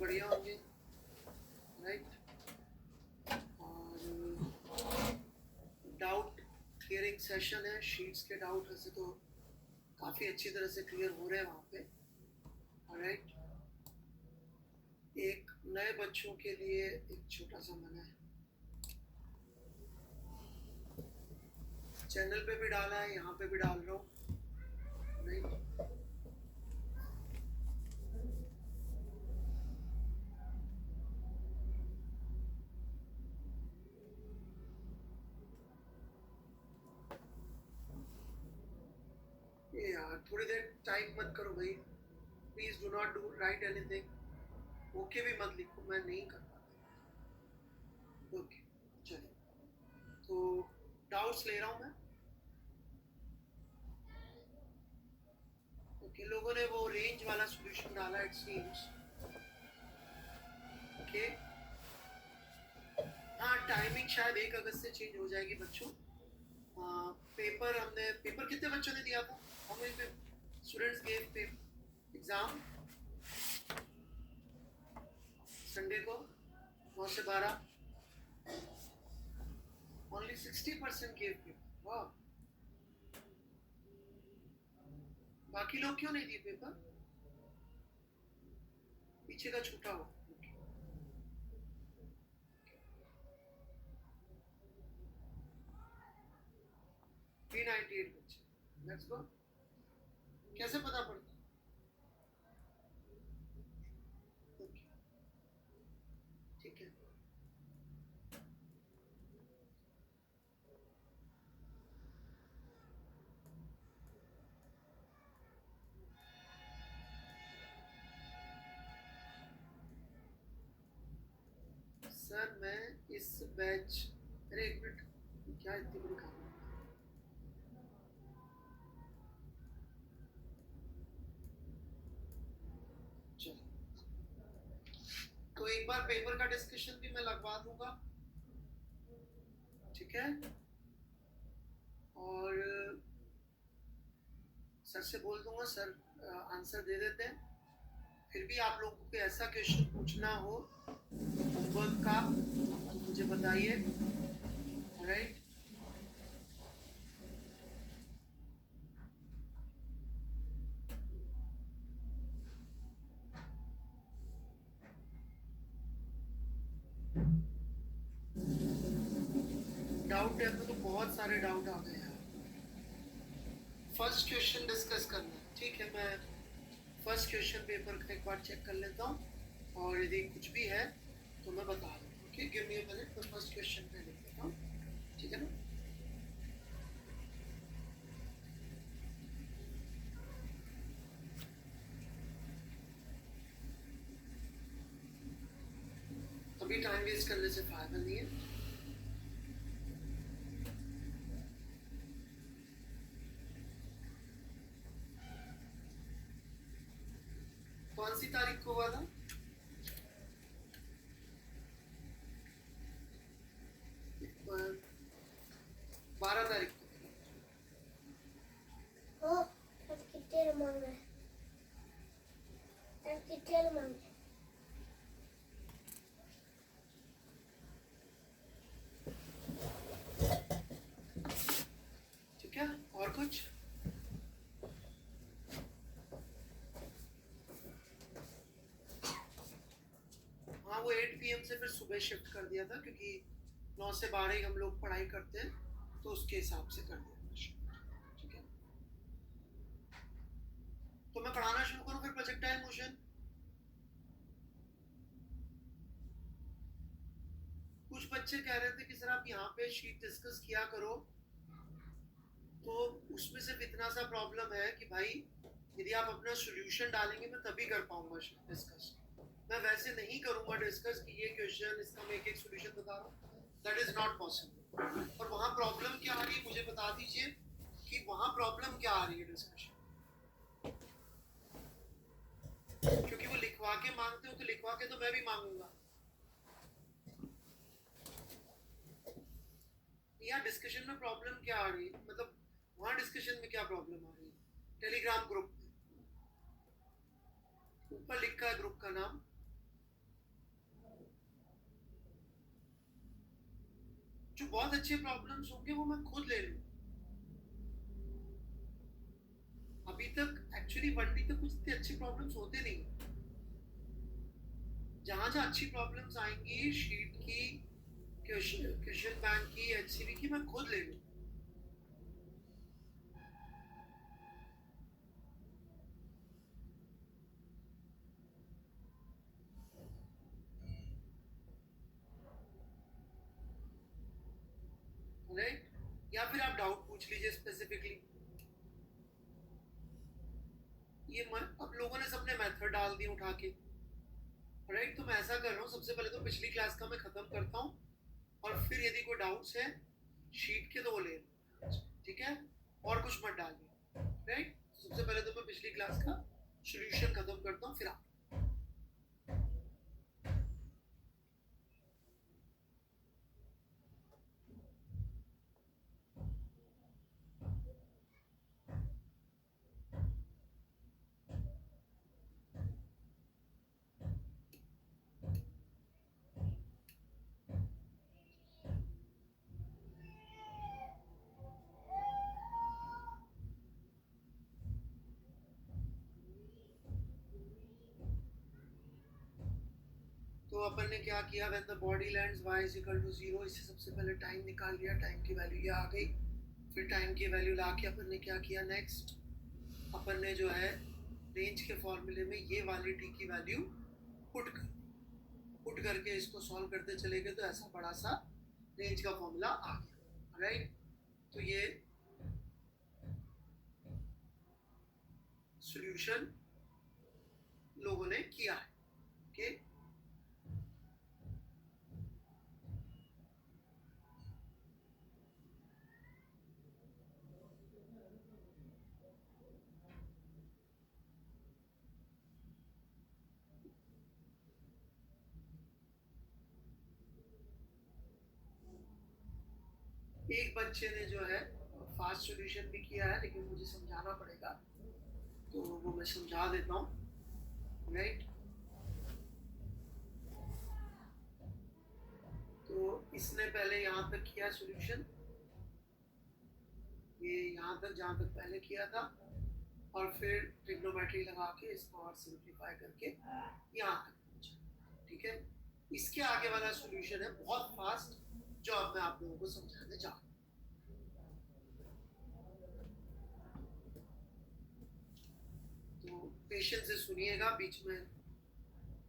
बढ़िया होंगे, राइट? और डाउट क्लियरिंग सेशन है, शीट्स के डाउट वैसे तो काफ़ी अच्छी तरह से क्लियर हो रहे हैं वहाँ पे, राइट? एक नए बच्चों के लिए एक छोटा सा मना है, चैनल पे भी डाला है, यहाँ पे भी डाल रहा हूँ, राइट? ये यार थोड़ी देर टाइप मत करो भाई, please do not do right anything, okay भी मत लिखो, मैं नहीं कर पाता। ओके चलिए, तो डाउट्स ले रहा हूँ मैं। ओके, लोगों ने वो रेंज वाला सॉल्यूशन डाला इट सीम्स। ओके, हाँ टाइमिंग शायद 1 अगस्त से चेंज हो जाएगी बच्चों। पेपर कितने बच्चों ने दिया था? How many students gave exam Sunday को 9 से 12? ओनली 60% गेव पेपर, वाह। बाकी लोग क्यों नहीं दिए पेपर? पीछे का छूटा हो। 398 बच्चे, लेट्स गो। कैसे पता पड़ता? ओके ठीक है। सर मैं इस बैच, अरे एक मिनट, क्या इतनी बड़ी काम है? चलो, तो एक बार पेपर का डिस्कशन भी मैं लगवा दूंगा, ठीक है? और सर से बोल दूंगा, सर आंसर दे देते हैं। फिर भी आप लोगों को ऐसा क्वेश्चन पूछना हो होमवर्क का तो मुझे बताइए, राइट? डाउट है तो बहुत सारे डाउट आ गए हैं। फर्स्ट क्वेश्चन डिस्कस करना है, ठीक है? मैं फर्स्ट क्वेश्चन पेपर का एक बार चेक कर लेता हूँ और यदि कुछ भी है तो मैं बता दूँ। Okay, give me a minute, मैं फर्स्ट क्वेश्चन पे लिख देता हूँ, ठीक है ना? अभी टाइम वेस्ट करने से फायदा नहीं है। कौन सी तारीख को हुआ था? 12 तारीख को। ठीक है, और कुछ? हाँ, वो 8 PM से फिर सुबह शिफ्ट कर दिया था क्योंकि 9 से 12 ही हम लोग पढ़ाई करते हैं, तो उसके हिसाब से कर दिया था शिफ्ट, ठीक है? तो मैं पढ़ाना शुरू करूँ फिर प्रोजेक्टाइल मोशन? कुछ बच्चे कह रहे थे कि सर आप यहाँ पे शीट डिस्कस किया करो, तो उसमें सिर्फ इतना सा प्रॉब्लम है कि भाई यदि आप अपना सोल्यूशन डालेंगे मैं तभी कर पाऊंगा डिस्कस, मैं वैसे नहीं करूंगा डिस्कस कि ये क्वेश्चन इसका मैं एक एक सोल्यूशन बता रहा हूँ, दैट इज नॉट पॉसिबल। और वहाँ प्रॉब्लम क्या आ रही है मुझे बता दीजिए कि वहाँ प्रॉब्लम क्या आ रही है डिस्कशन? क्योंकि वो लिखवा के मांगते हो तो लिखवा के तो मैं भी मांगूंगा। यहाँ डिस्कशन में प्रॉब्लम क्या आ रही है, मतलब वहाँ डिस्कशन में क्या प्रॉब्लम आ रही है? टेलीग्राम ग्रुप में ऊपर लिखा है ग्रुप का नाम, जो बहुत अच्छे प्रॉब्लम्स होंगे वो मैं खुद ले लूँ। अभी तक एक्चुअली 1D तक कुछ इतने अच्छे प्रॉब्लम्स होते नहीं। जहाँ जहाँ अच्छी प्रॉब्लम्स आएंगी शीट की, क्वेश्चन बैंक की, एचसीबी की, मैं खुद ले लूँ। राइट? या फिर आप डाउट पूछ लीजिए स्पेसिफिकली। ये अब लोगों ने सबने मेथड डाल दिए उठा के। राइट? तो मैं ऐसा कर रहा हूँ, सबसे पहले तो पिछली क्लास का मैं खत्म करता हूँ, और फिर यदि कोई डाउट्स है शीट के तो वो ले, ठीक है, और कुछ मत डालिए। राइट? सबसे पहले तो मैं पिछली क्लास का सॉल्यूशन खत्म करता हूँ, फिर आप। तो अपन ने क्या किया, when the body lands y is equal to 0, इससे सबसे पहले टाइम निकाल लिया, टाइम की वैल्यू ये आ गई। फिर टाइम की वैल्यू ला के अपन ने क्या किया, नेक्स्ट अपन ने जो है रेंज के फॉर्मूले में ये वाली टी की वैल्यू पुट करके इसको सॉल्व करते चले गए, तो ऐसा बड़ा सा रेंज का फॉर्मूला आ गया। राइट? तो ये सॉल्यूशन लोगों ने किया है। ओके? एक बच्चे ने जो है फास्ट सॉल्यूशन भी किया है, लेकिन मुझे समझाना पड़ेगा, तो वो मैं समझा देता हूँ। राइट? तो इसने पहले यहाँ तक किया सॉल्यूशन, ये यहाँ तक जहाँ तक पहले किया था, और फिर ट्रिग्नोमेट्री लगा के इसको और सिंप्लीफाई करके यहाँ तक पहुँचा। ठीक है? इसके आगे वाला सॉल्यूशन है बहुत फास्ट, जो अब मैं आप लोगों को समझाने जा रहा हूँ। तो पेशेंस से सुनिएगा, बीच में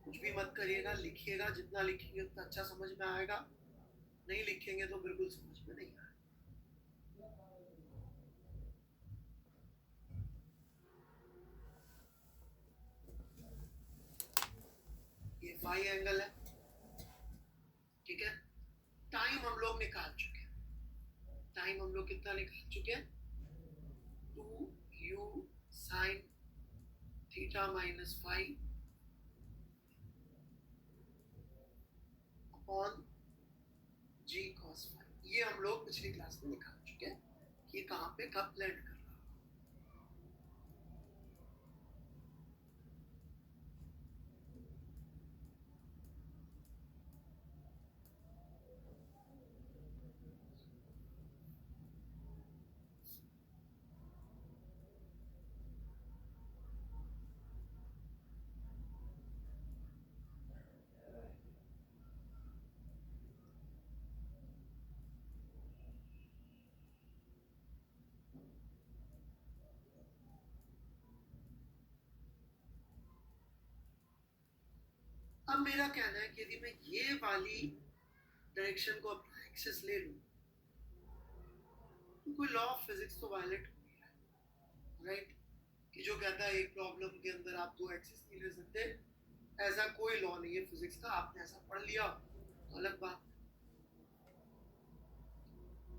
कुछ भी मत करिएगा, लिखिएगा, जितना लिखेंगे उतना अच्छा समझ में आएगा, नहीं लिखेंगे तो बिल्कुल समझ में नहीं आएगा। ये फाई एंगल है, ठीक है? टाइम हम लोग निकाल चुके हैं, टाइम हम लोग कितना निकाल चुके हैं, 2u sine theta minus phi upon g cos phi. ये हम लोग पिछली क्लास में निकाल चुके हैं कि कहाँ पे कब लैंड कर रहा है। अब मेरा कहना है कि यदि मैं ये वाली डायरेक्शन को अपना एक्सेस ले लूं, तो कोई लॉ ऑफ फिजिक्स तो वायलेट हो गया है। राइट? कि जो कहता है एक प्रॉब्लम के अंदर आप दो एक्सेस नहीं ले सकते, ऐसा कोई लॉ नहीं है फिजिक्स का। आपने ऐसा पढ़ लिया तो अलग बात।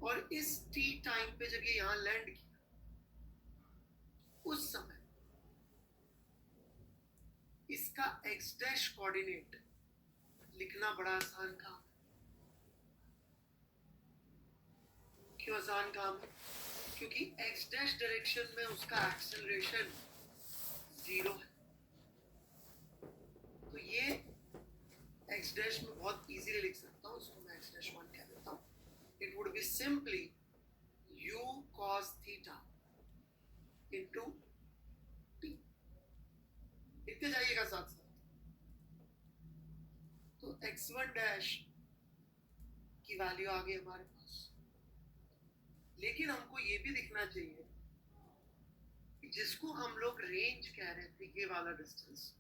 और इस टी टाइम पे जब ये यहाँ लैंड किया, उस समय इसका एक्स डैश कोऑर्डिनेट लिखना बड़ा आसान काम है। क्यों आसान काम है? क्योंकि एक्स डैश डायरेक्शन में उसका एक्सेलरेशन 0 है, तो ये एक्स डैश में बहुत इजीली लिख सकता हूँ, इसको मैं एक्स डैश 1 कह देता हूँ। it would be simply u cos theta into t. लिखते जाइएगा साथ साथ। तो x1 डैश की वैल्यू आ गई हमारे पास, लेकिन हमको ये भी दिखना चाहिए कि जिसको हम लोग रेंज कह रहे थे, ये वाला डिस्टेंस,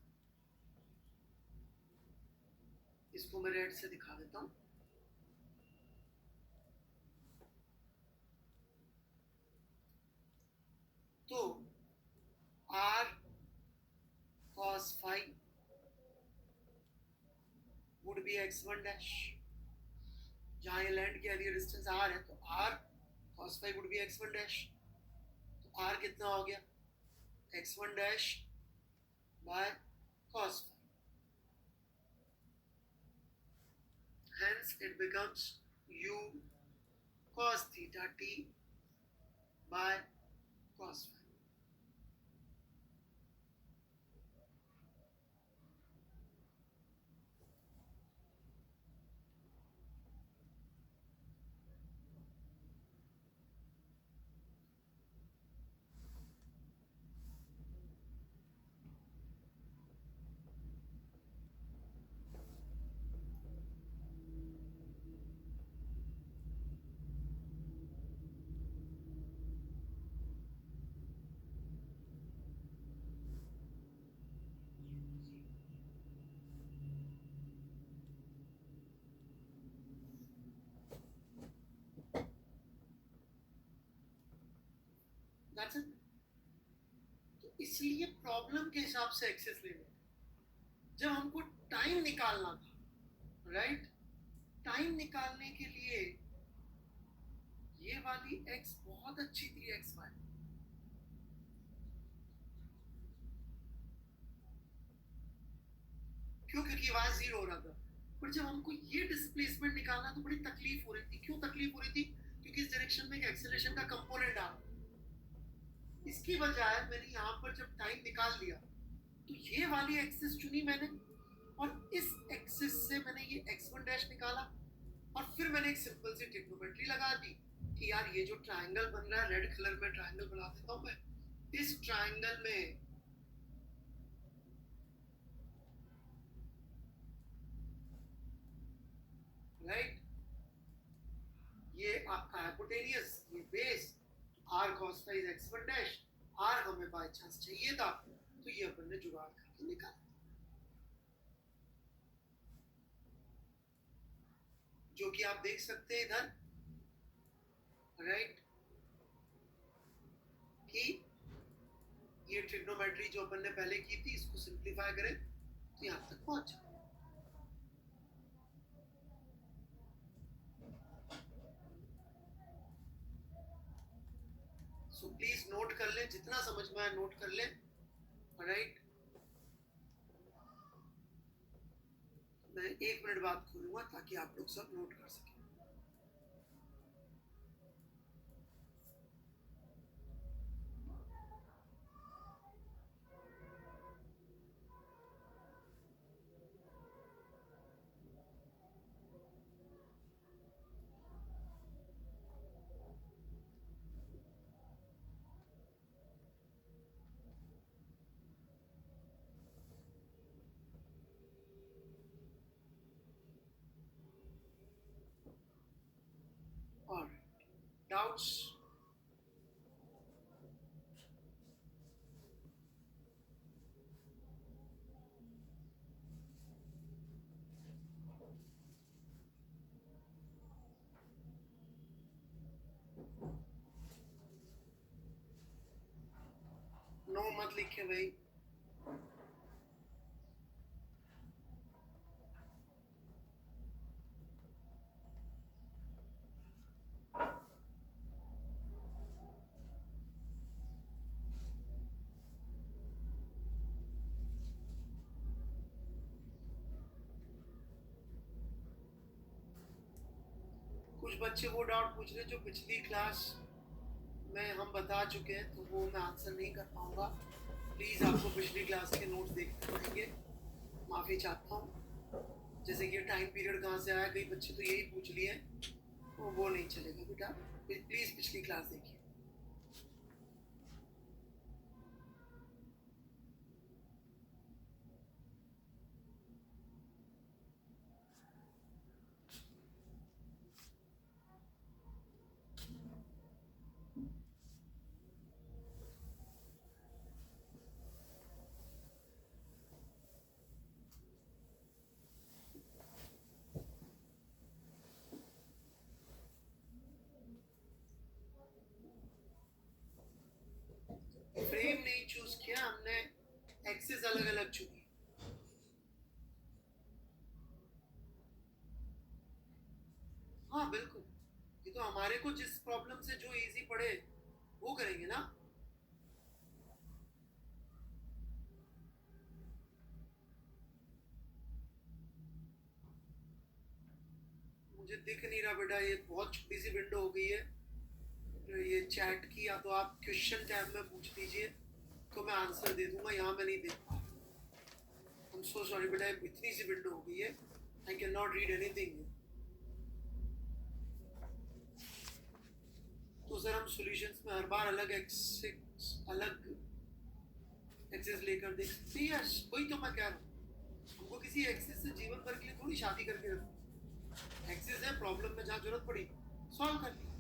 इसको मैं रेड से दिखा देता हूं। तो r cos phi would be x1 dash, जहां ये लैंड किया, ये डिस्टेंस r है, तो r cos phi would be x1 dash। तो r कितना हो गया, x1 dash by cos phi, hence it becomes u cos theta t by cos phi। That's it। तो इसलिए प्रॉब्लम के हिसाब से एक्सेस लेने, जब हमको टाइम निकालना था, राइट, टाइम निकालने के लिए ये वाली x बहुत अच्छी थी, x y, क्यों, क्योंकि y 0 हो रहा था। पर जब हमको ये डिस्प्लेसमेंट निकालना तो बड़ी तकलीफ हो रही थी। क्यों तकलीफ हो रही थी, क्योंकि इस डायरेक्शन में एक एक्सेलरेशन का कंपोनेंट आ रहा। इसकी बजाय मैंने यहाँ पर जब टाइम निकाल लिया तो ये वाली एक्सिस चुनी मैंने, और इस एक्सिस से मैंने ये x1 डैश निकाला, और फिर मैंने एक सिंपल सी ट्रिग्नोमेट्री लगा दी कि यार ये जो ट्रायंगल बन रहा है, रेड कलर में ट्रायंगल बना देता हूं मैं, इस ट्रायंगल में राइट, ये आपका हाइपोटेनियस, ये base, r cos phi is x1 dash, r हमें बाय चांस चाहिए था, तो ये अपन ने जुगाड़ करके निकाला, जो कि आप देख सकते हैं इधर, राइट, कि ये ट्रिग्नोमेट्री जो अपन ने पहले की थी, इसको सिंप्लीफाई करें तो यहां तक पहुंचा। सो प्लीज नोट कर लें, जितना समझ में आए नोट कर लें, राइट। मैं 1 मिनट बाद खोलूंगा ताकि आप लोग सब नोट कर सकें। और डाउट्स, नो मत लिखे भाई। कुछ बच्चे वो डाउट पूछ रहे जो पिछली क्लास में हम बता चुके हैं, तो वो मैं आंसर नहीं कर पाऊंगा। प्लीज आपको पिछली क्लास के नोट्स देखने पड़ेंगे, माफी चाहता हूँ। जैसे कि टाइम पीरियड कहाँ से आया, कई बच्चे तो यही पूछ लिए वो नहीं चलेगा बेटा, प्लीज पिछली क्लास देखिए। फ्रेम नहीं चूज किया हमने, एक्सिस अलग अलग चुनी। हाँ बिल्कुल, ये तो हमारे को जिस प्रॉब्लम से जो इजी पड़े वो करेंगे ना। मुझे दिख नहीं रहा बेटा, ये बहुत छोटी सी विंडो हो गई है। तो ये चैट की, या तो आप क्वेश्चन टैब में पूछ दीजिए तो मैं आंसर दे दूंगा, यहाँ मैं नहीं देख पा रहा। I'm so sorry बेटा, इतनी सी विंडो हो गई है, I can not read anything. तो सर हम सॉल्यूशंस में हर बार अलग अलग एक्सेस लेकर देख सकते हैं। यस, वही तो मैं कह रहा हूँ, हमको किसी एक्सेस से जीवन भर के लिए थोड़ी शादी करके रखो। एक्सेस है, प्रॉब्लम में जहाँ जरूरत पड़ी सॉल्व कर ली।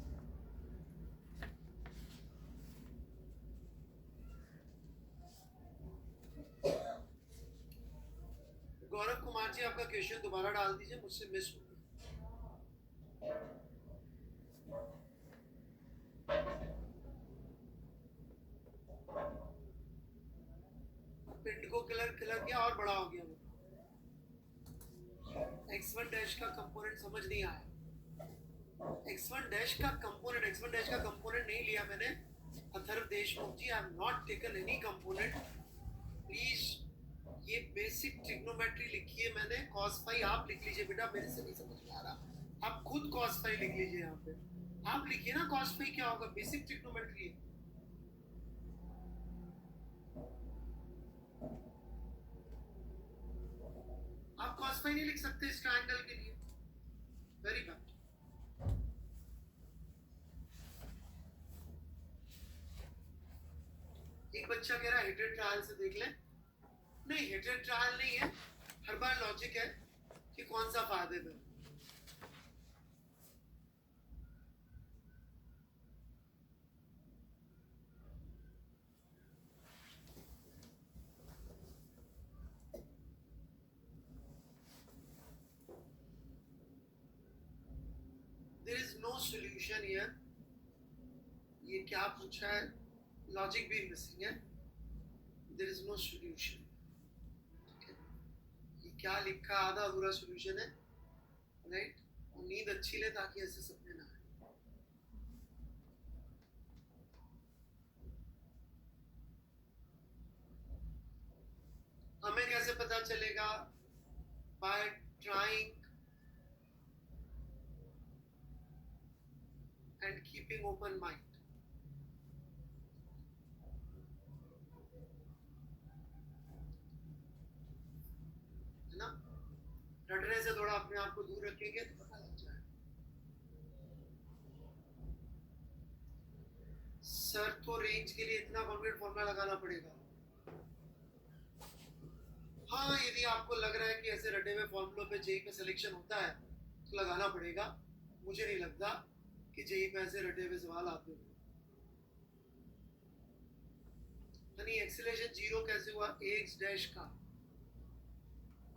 गौरव कुमार जी, आपका क्वेश्चन दोबारा डाल दीजिए, मुझसे मिस हो गया। पिंड को कलर किया और बड़ा हो गया वो। x1 डैश का कंपोनेंट समझ नहीं आया। x1 डैश का कंपोनेंट नहीं लिया मैंने। Atharva Deshmukh ji, I have not taken any component. Please ये बेसिक ट्रिग्नोमेट्री लिखी है मैंने, cos फाई आप लिख लीजिए बेटा, मेरे से नहीं समझ में आ रहा। आप खुद cos फाई लिख लीजिए, यहाँ पे आप लिखिए ना cos फाई क्या होगा, बेसिक ट्रिग्नोमेट्री है। आप cos फाई नहीं लिख सकते इस ट्रायंगल के लिए, वेरी बैड। एक बच्चा कह रहा है हेटेड ट्रायल से देख ले। नहीं, हेटेड ट्रायल नहीं है, हर बार लॉजिक है कि कौन सा फायदे में। There is no solution here. ये क्या पूछा है, लॉजिक भी मिसिंग है। There is no solution. ये क्या लिखा, आधा अधूरा सॉल्यूशन है, राइट। और नींद अच्छी ले ताकि ऐसे सपने ना आए। हमें कैसे पता चलेगा? Bye trying and keeping open mind. है ना, रटने से थोड़ा अपने आप को दूर रखेंगे तो पता लग जाए। सर तो रेंज के लिए इतना कॉन्क्रीट फॉर्मूला लगाना पड़ेगा। हाँ, यदि आपको लग रहा है कि ऐसे रटे हुए फॉर्मूलों पे जेई पे सिलेक्शन होता है तो लगाना पड़ेगा। मुझे नहीं लगता कि जेई पे ऐसे रटे हुए सवाल आते हैं। यानी एक्सीलरेशन जीरो कैसे हुआ, एक्स डैश का।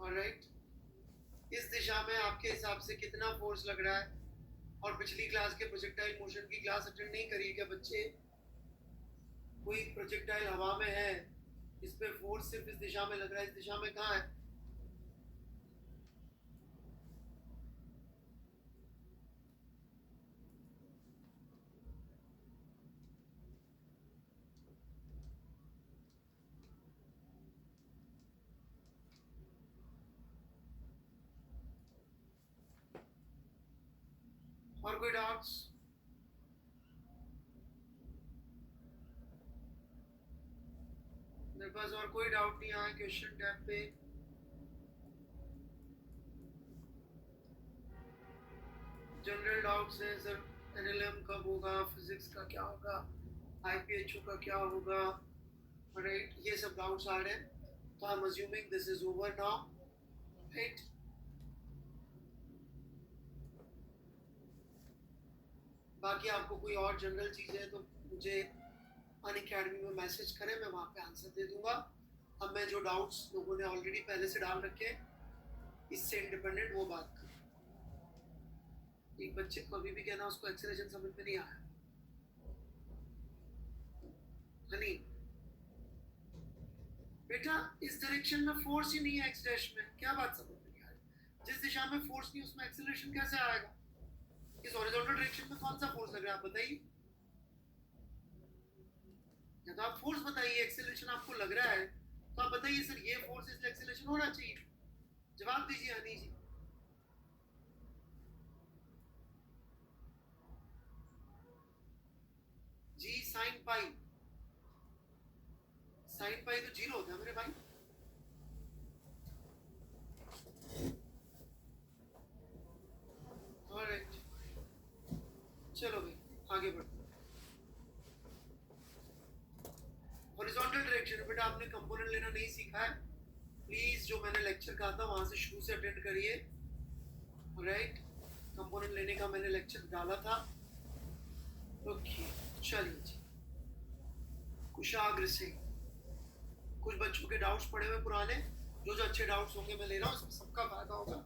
ऑलराइट, इस दिशा में आपके हिसाब से कितना फोर्स लग रहा है? और पिछली क्लास के प्रोजेक्टाइल मोशन की क्लास अटेंड नहीं करी क्या बच्चे? कोई प्रोजेक्टाइल हवा में है, इस पे फोर्स सिर्फ इस दिशा में लग रहा है, इस दिशा में कहाँ है? और कोई डाउट्स? मेरे पास और कोई डाउट नहीं आया क्वेश्चन टैब पे। जनरल डाउट्स हैं सर, एनएलएम कब होगा, फिजिक्स का क्या होगा, आईपीएचओ का क्या होगा, राइट, ये सब डाउट्स आ रहे हैं. तो I am assuming this is over now, right. बाकी आपको कोई और जनरल चीज़ है तो मुझे अनअकैडमी में मैसेज करें, मैं वहाँ पे आंसर दे दूंगा. अब मैं जो डाउट्स लोगों ने ऑलरेडी पहले से डाल रखे इससे इंडिपेंडेंट वो बात करें. एक बच्चे को अभी भी कहना उसको एक्सेलरेशन समझ में नहीं आया. हनी बेटा इस डायरेक्शन में फोर्स ही नहीं है, एक्स डैश में क्या बात समझ में नहीं आ रही. जिस दिशा में फोर्स नहीं उसमें एक्सेलरेशन कैसे आएगा. इस हॉरिजॉन्टल डायरेक्शन में कौन सा फोर्स लग रहा है आप बताइए. या तो आप फोर्स बताइए, एक्सेलरेशन आपको लग रहा है तो आप बताइए सर ये फोर्स इसलिए एक्सेलरेशन होना चाहिए. जवाब दीजिए हनी जी. जी साइन पाई, साइन पाई तो जीरो होता है मेरे भाई. ऑलराइट, चलो भाई आगे बढ़ते. हॉरिजॉन्टल डायरेक्शन बेटा आपने कंपोनेंट लेना नहीं सीखा है, प्लीज जो मैंने लेक्चर कहा था वहां से शुरू से अटेंड करिए. राइट, कंपोनेंट लेने का मैंने लेक्चर डाला था. ओके चलिए जी. कुशाग्र सिंह, कुछ बच्चों के डाउट्स पड़े हुए पुराने, जो जो अच्छे डाउट्स होंगे मैं ले रहा हूँ, इसमें सबका फायदा होगा.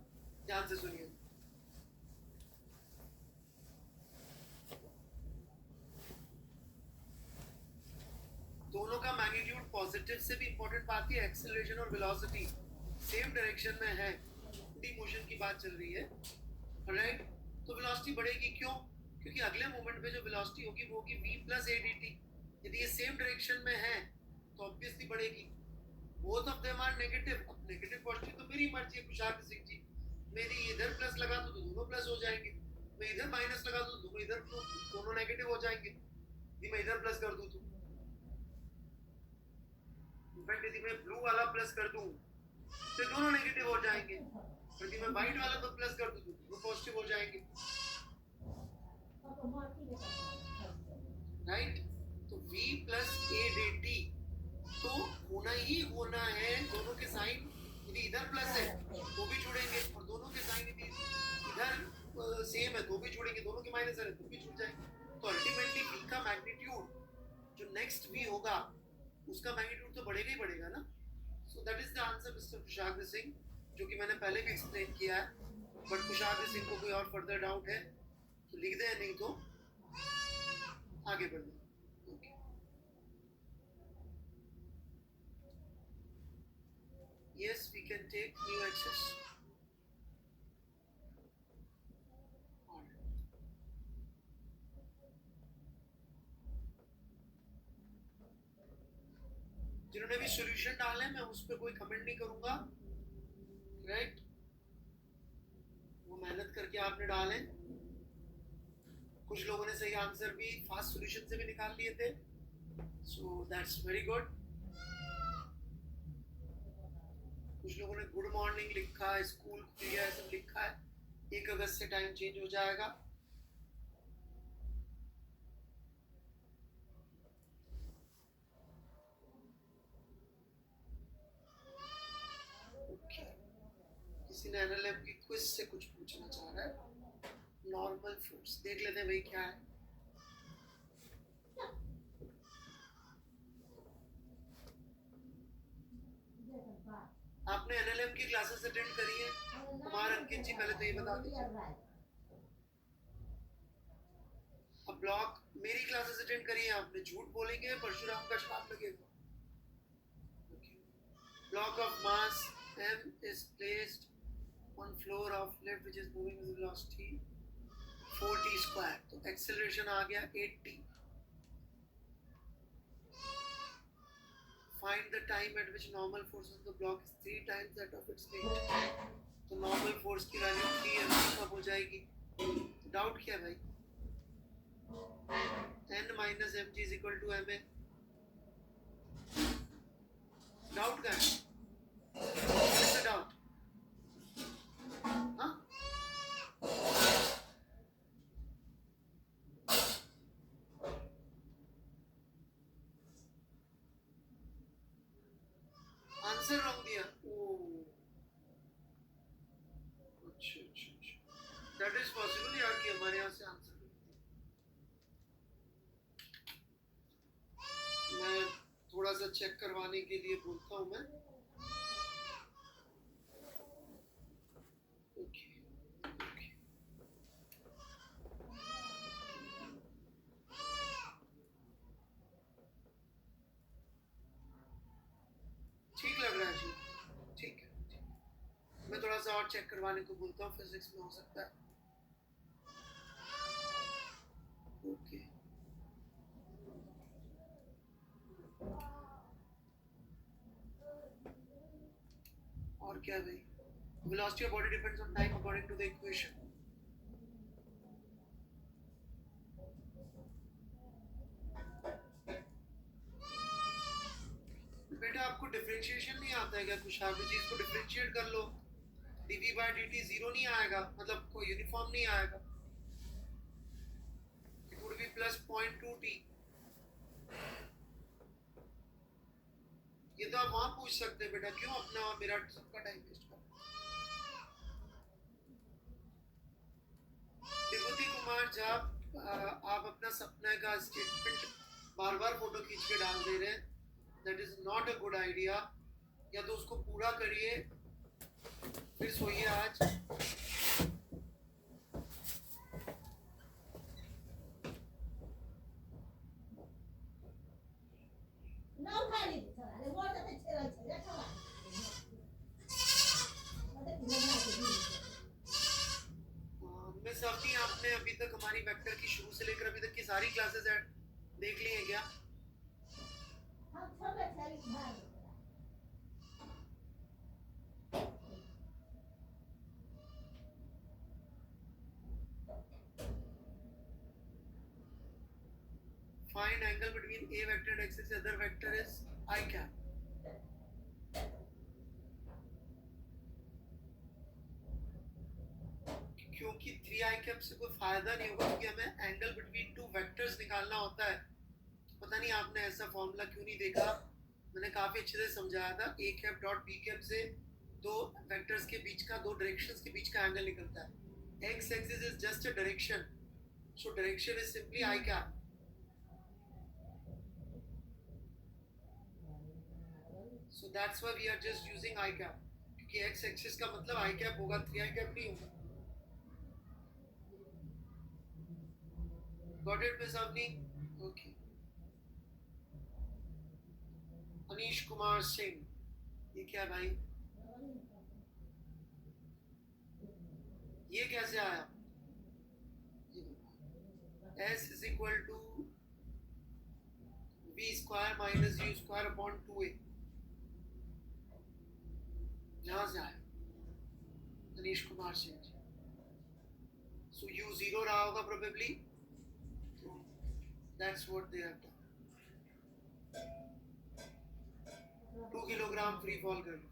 ध्यान से सुनिए. दोनों का मैग्नीट्यूड पॉजिटिव से भी इंपॉर्टेंट बात है. एक्सेलरेशन और वेलोसिटी सेम डायरेक्शन में है, डी मोशन की बात चल रही है. राइट, तो वेलोसिटी बढ़ेगी. क्यों? क्योंकि अगले मोमेंट पे जो वेलोसिटी होगी वो होगी v plus A D T. यदि ये सेम डायरेक्शन में है तो ऑब्वियसली बढ़ेगी. Both of them are negative. अब नेगेटिव पॉजिटिव तो मेरी मर्जी है कुशाग्र सिंह जी. मेरी इधर प्लस लगा दो तो दोनों प्लस हो जाएंगे, मैं इधर माइनस लगा दूं तो दोनों इधर दोनों नेगेटिव हो जाएंगे. यदि मैं इधर प्लस कर दूं तो इनफैक्ट यदि मैं ब्लू वाला प्लस कर दूं तो दोनों नेगेटिव हो जाएंगे. यदि मैं व्हाइट वाला तो प्लस कर दूं तो पॉजिटिव हो जाएंगे. राइट, तो v plus A D T तो होना ही होना है. दोनों के साइन यदि इधर प्लस है तो भी जुड़ेंगे, और दोनों के साइन यदि इधर सेम है तो भी जुड़ेंगे, दोनों के माइनस है तो भी जुड़ जाएंगे. तो अल्टीमेटली v का मैग्नीट्यूड जो नेक्स्ट v होगा उसका मैग्नीट्यूड तो बढ़ेगा ही बढ़ेगा ना. So that is the answer mister Kushagra Singh, जो कि मैंने पहले भी एक्सप्लेन किया है. बट कुशाग्र सिंह को कोई और फर्दर डाउट है तो लिख दे, नहीं तो आगे बढ़ दे. Yes, we can take new access. जिन्होंने भी सॉल्यूशन डाले मैं उस पर कोई कमेंट नहीं करूंगा. राइट, वो मेहनत करके आपने डाले. कुछ लोगों ने सही आंसर भी फास्ट सॉल्यूशन से भी निकाल लिए थे, सो दैट्स वेरी गुड. कुछ लोगों ने गुड मॉर्निंग लिखा है, स्कूल खुल गया है सब लिखा है. 1 अगस्त से टाइम चेंज हो जाएगा. ओके, किसी ने एनएलएम की क्विज से कुछ पूछना चाह रहा है. नॉर्मल फोर्स देख लेते हैं भाई क्या है. आपने एनएलएम की क्लासेस अटेंड करी है? कुमार अंकित जी पहले तो ये बता दीजिए. अब ब्लॉक मेरी क्लासेस अटेंड करी है आपने, झूठ बोलेंगे परशुराम का श्राप लगेगा. Block of mass m is placed on floor of lift which is moving with velocity 4t square. तो acceleration आ गया 8t. Find the time at which normal force on the block is 3 times that of its weight. तो normal force की value 3 mg कब हो जाएगी? Doubt क्या भाई? n minus mg is equal to ma. Doubt क्या है? What's the doubt? हाँ? आंसर रॉन्ग दिया। ओ अच्छा अच्छा अच्छा, दैट इज पॉसिबल यार कि हमारे यहाँ से आंसर मैं थोड़ा सा चेक करवाने के लिए बोलता हूँ मैं। ओके ओके, ठीक लग रहा है जी, ठीक है ठीक है। मैं थोड़ा सा और चेक करवाने को बोलता हूँ, फिजिक्स में हो सकता है। ओके और क्या भाई, velocity of body depends on time according to the equation। बेटा आपको डिफरेंशिएशन नहीं आता है क्या? कुछ आप चीज को डिफरेंशिएट कर लो, dv by dt जीरो नहीं आएगा, मतलब कोई यूनिफॉर्म नहीं आएगा। It would be plus 0.2t। ये तो आप वहां पूछ सकते हैं बेटा, क्यों अपना और मेरा सबका टाइम वेस्ट कर। विभूति कुमार झा, आप अपना सपने का स्टेटमेंट बार बार फोटो खींच के डाल दे रहे हैं, that is not a good idea. या तो उसको पूरा करिए, फिर सोइए आज। मिस अवनी, आपने अभी तक हमारी वेक्टर की शुरू से लेकर अभी तक की सारी क्लासेस देख ली हैं क्या? Find angle between a vector and x other vector is I cap। क्योंकि 3i कैप से कोई फायदा नहीं होगा, क्योंकि हमें एंगल बिटवीन टू वेक्टर्स निकालना होता है। पता नहीं आपने ऐसा फॉर्मूला क्यों नहीं देखा, मैंने काफी अच्छे से समझाया था। a cap dot b cap से दो वेक्टर्स के बीच का, दो डायरेक्शंस के बीच का एंगल निकलता है। x axis is just a direction, so direction is simply i cap. So that's why we are just using I cap, क्योंकि x एक्सिस का मतलब I cap होगा, 3i cap नहीं होगा। Got it Miss Avni? Okay। Anish Kumar Singh, ये क्या भाई, ये कैसे आया? S is equal to v square minus u square upon 2a, यहाँ से आया Anish Kumar Singh ji. So u zero रहा होगा probably, so that's what they have done। 2 kilogram free fall कर लो।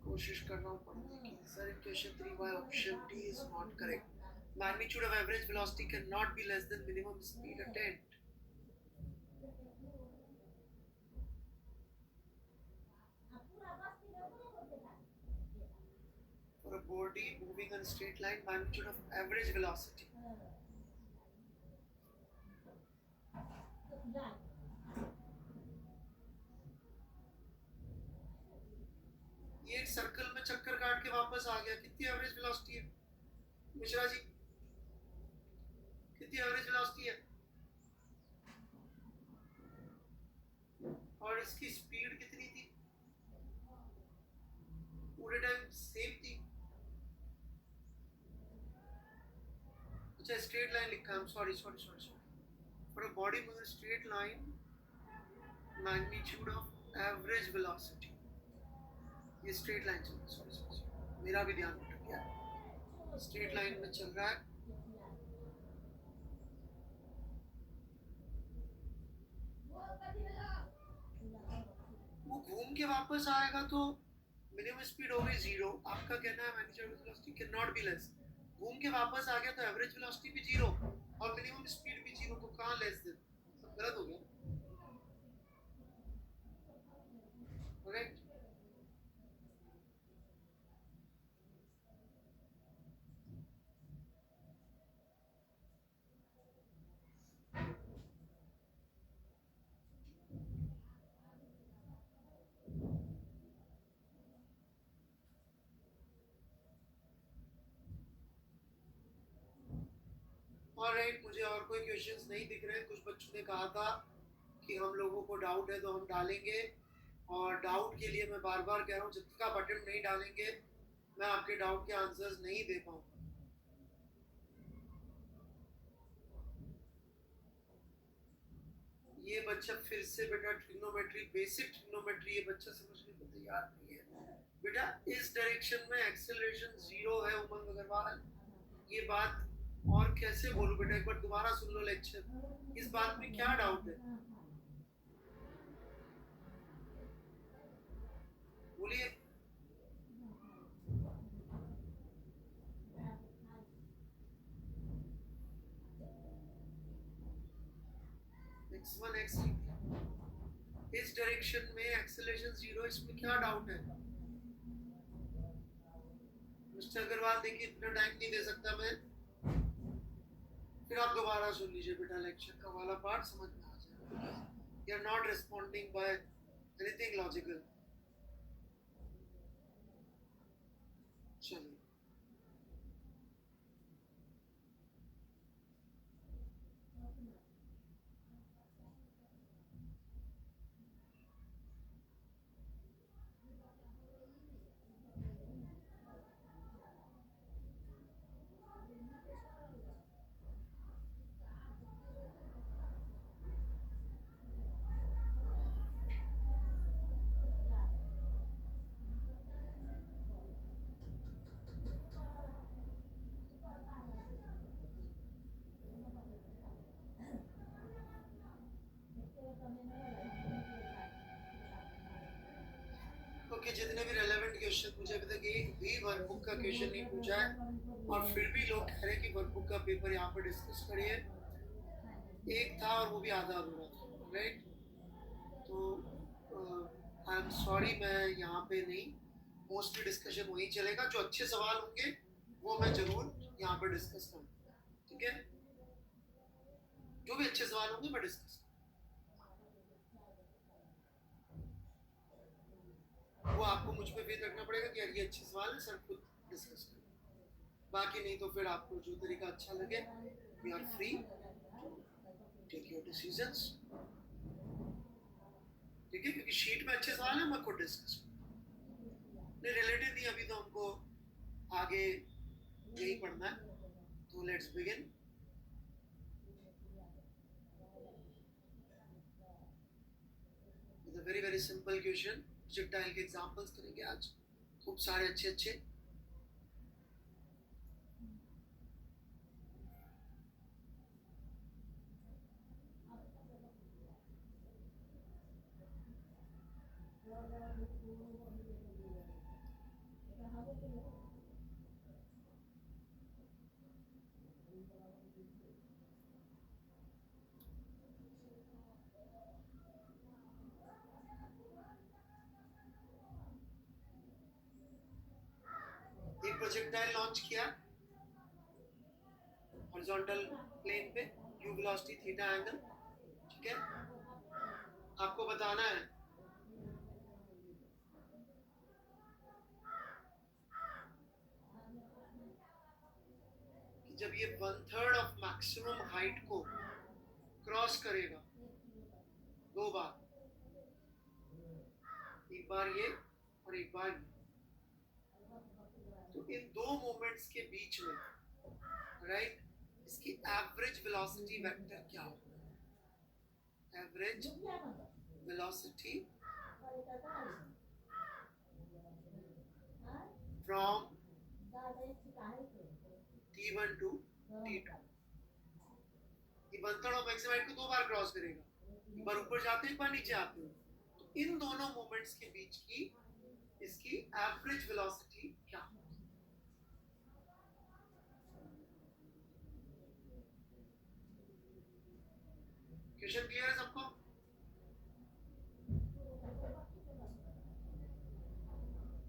कोशिश कर रहा हूँ पढ़ने की। Sir in question 3 option D is not correct। Magnitude of average velocity cannot be less than minimum speed attained for a body moving on a straight line। Magnitude of average velocity, ये एक circle में चक्कर काट के वापस आ गया। कितनी average velocity है मिश्रा जी, कितनी एवरेज वेलोसिटी है? और इसकी स्पीड कितनी थी? पूरे टाइम सेम थी। अच्छा स्ट्रेट लाइन लिखा है, sorry sorry sorry sorry. for a body moving straight line, magnitude of average velocity. ये स्ट्रेट लाइन चल रहा है, सॉरी मेरा भी ध्यान भटक गया, स्ट्रेट लाइन में चल रहा है। वो घूम के वापस आएगा तो मिनिमम स्पीड हो गई 0। आपका कहना है magnitude velocity can not be less. घूम के वापस आ गया तो एवरेज वेलोसिटी भी 0 और मिनिमम स्पीड भी 0, तो कहाँ लेस देन? सब गलत हो गया। करेक्ट। ऑलराइट, मुझे और कोई क्वेश्चंस नहीं दिख रहे। कुछ बच्चों ने कहा था कि हम लोगों को डाउट है तो हम डालेंगे, और डाउट के लिए मैं बार बार कह रहा हूँ, जब तक आप अटेम्प्ट नहीं डालेंगे मैं आपके डाउट के आंसर्स नहीं दे पाऊंगा। ये बच्चा फिर से बेटा ट्रिग्नोमेट्री, बेसिक ट्रिग्नोमेट्री ये बच्चा समझने को तैयार नहीं है। बेटा इस डायरेक्शन में एक्सेलरेशन 0 है उमंग अग्रवाल, ये बात और कैसे बोलूं बेटा? एक बार दोबारा सुन लो लेक्चर, इस बात में क्या डाउट है? बोलिए। x1 x इस डायरेक्शन में एक्सेलरेशन 0, इसमें क्या डाउट है मिस्टर अग्रवाल? देखिए इतना टाइम नहीं दे सकता मैं, फिर आप दोबारा सुन लीजिए बेटा, लेक्चर का वाला पार्ट समझ में आ जाएगा। You are not responding by anything logical. चलिए, ओके, जितने भी रेलेवेंट क्वेश्चन पूछे, अभी तक एक भी वर्कबुक का क्वेश्चन नहीं पूछा है, और फिर भी लोग कह रहे हैं कि वर्कबुक का पेपर यहाँ पर डिस्कस करिए। एक था और वो भी आधा अधूरा था, राइट? तो आई एम सॉरी, मैं यहाँ पे नहीं, मोस्टली डिस्कशन वही चलेगा। जो अच्छे सवाल होंगे वो मैं जरूर यहाँ पर डिस्कस करूँगा, ठीक है? जो भी अच्छे सवाल होंगे मैं डिस्कस, वो आपको मुझ पे फेथ रखना पड़ेगा कि यार ये अच्छे सवाल है, सर खुद डिस्कस करें। बाकी नहीं तो फिर आपको जो तरीका अच्छा लगे, we are free to take your decisions, ठीक है? क्योंकि शीट में अच्छे सवाल है, मैं खुद डिस्कस नहीं, रिलेटेड नहीं, अभी तो हमको आगे यही पढ़ना है। तो let's begin. With a very very simple question. Projectile के एग्जांपल्स करेंगे आज, खूब सारे अच्छे अच्छे। एक प्रोजेक्टाइल लॉन्च किया हॉरिजॉन्टल प्लेन पे, यू वेलोसिटी थीटा एंगल, ठीक है? आपको बताना है कि जब ये 1/3 ऑफ मैक्सिमम हाइट को क्रॉस करेगा दो बार, एक बार ये और एक बार ये, तो इन दो मोमेंट्स के बीच में, राइट, इसकी एवरेज वेलोसिटी वेक्टर क्या होगा? Average velocity from T1 to T2। ये बनतड़ ऑफ मैक्सिमम हाइट को 2 बार क्रॉस करेगा, एक बार ऊपर जाते हो एक बार नीचे आते हो। तो इन दोनों मोमेंट्स के बीच की इसकी एवरेज वेलोसिटी क्या होगी? क्वेश्चन क्लियर है सबको?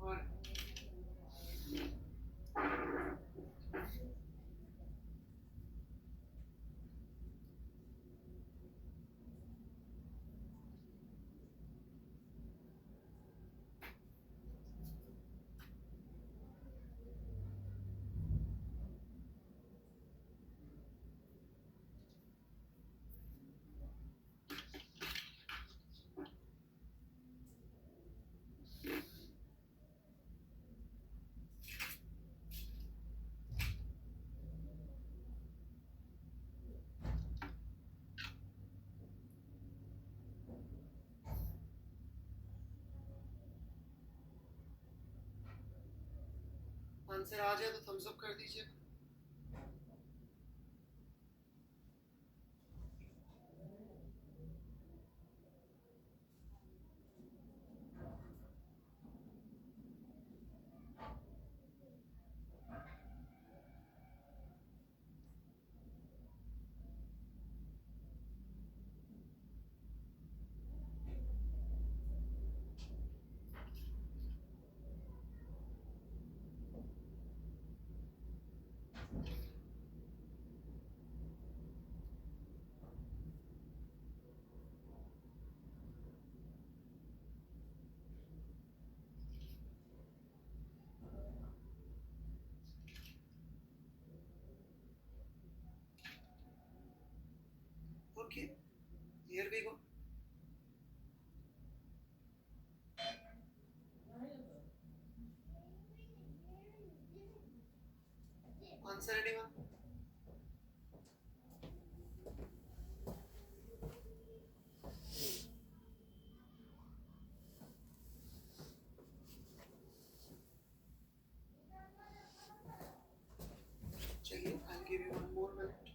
और आंसर आ जाए तो थम्स अप कर दीजिए। Okay, here we go. Answer anyone? चलिए, I'll give you one more minute.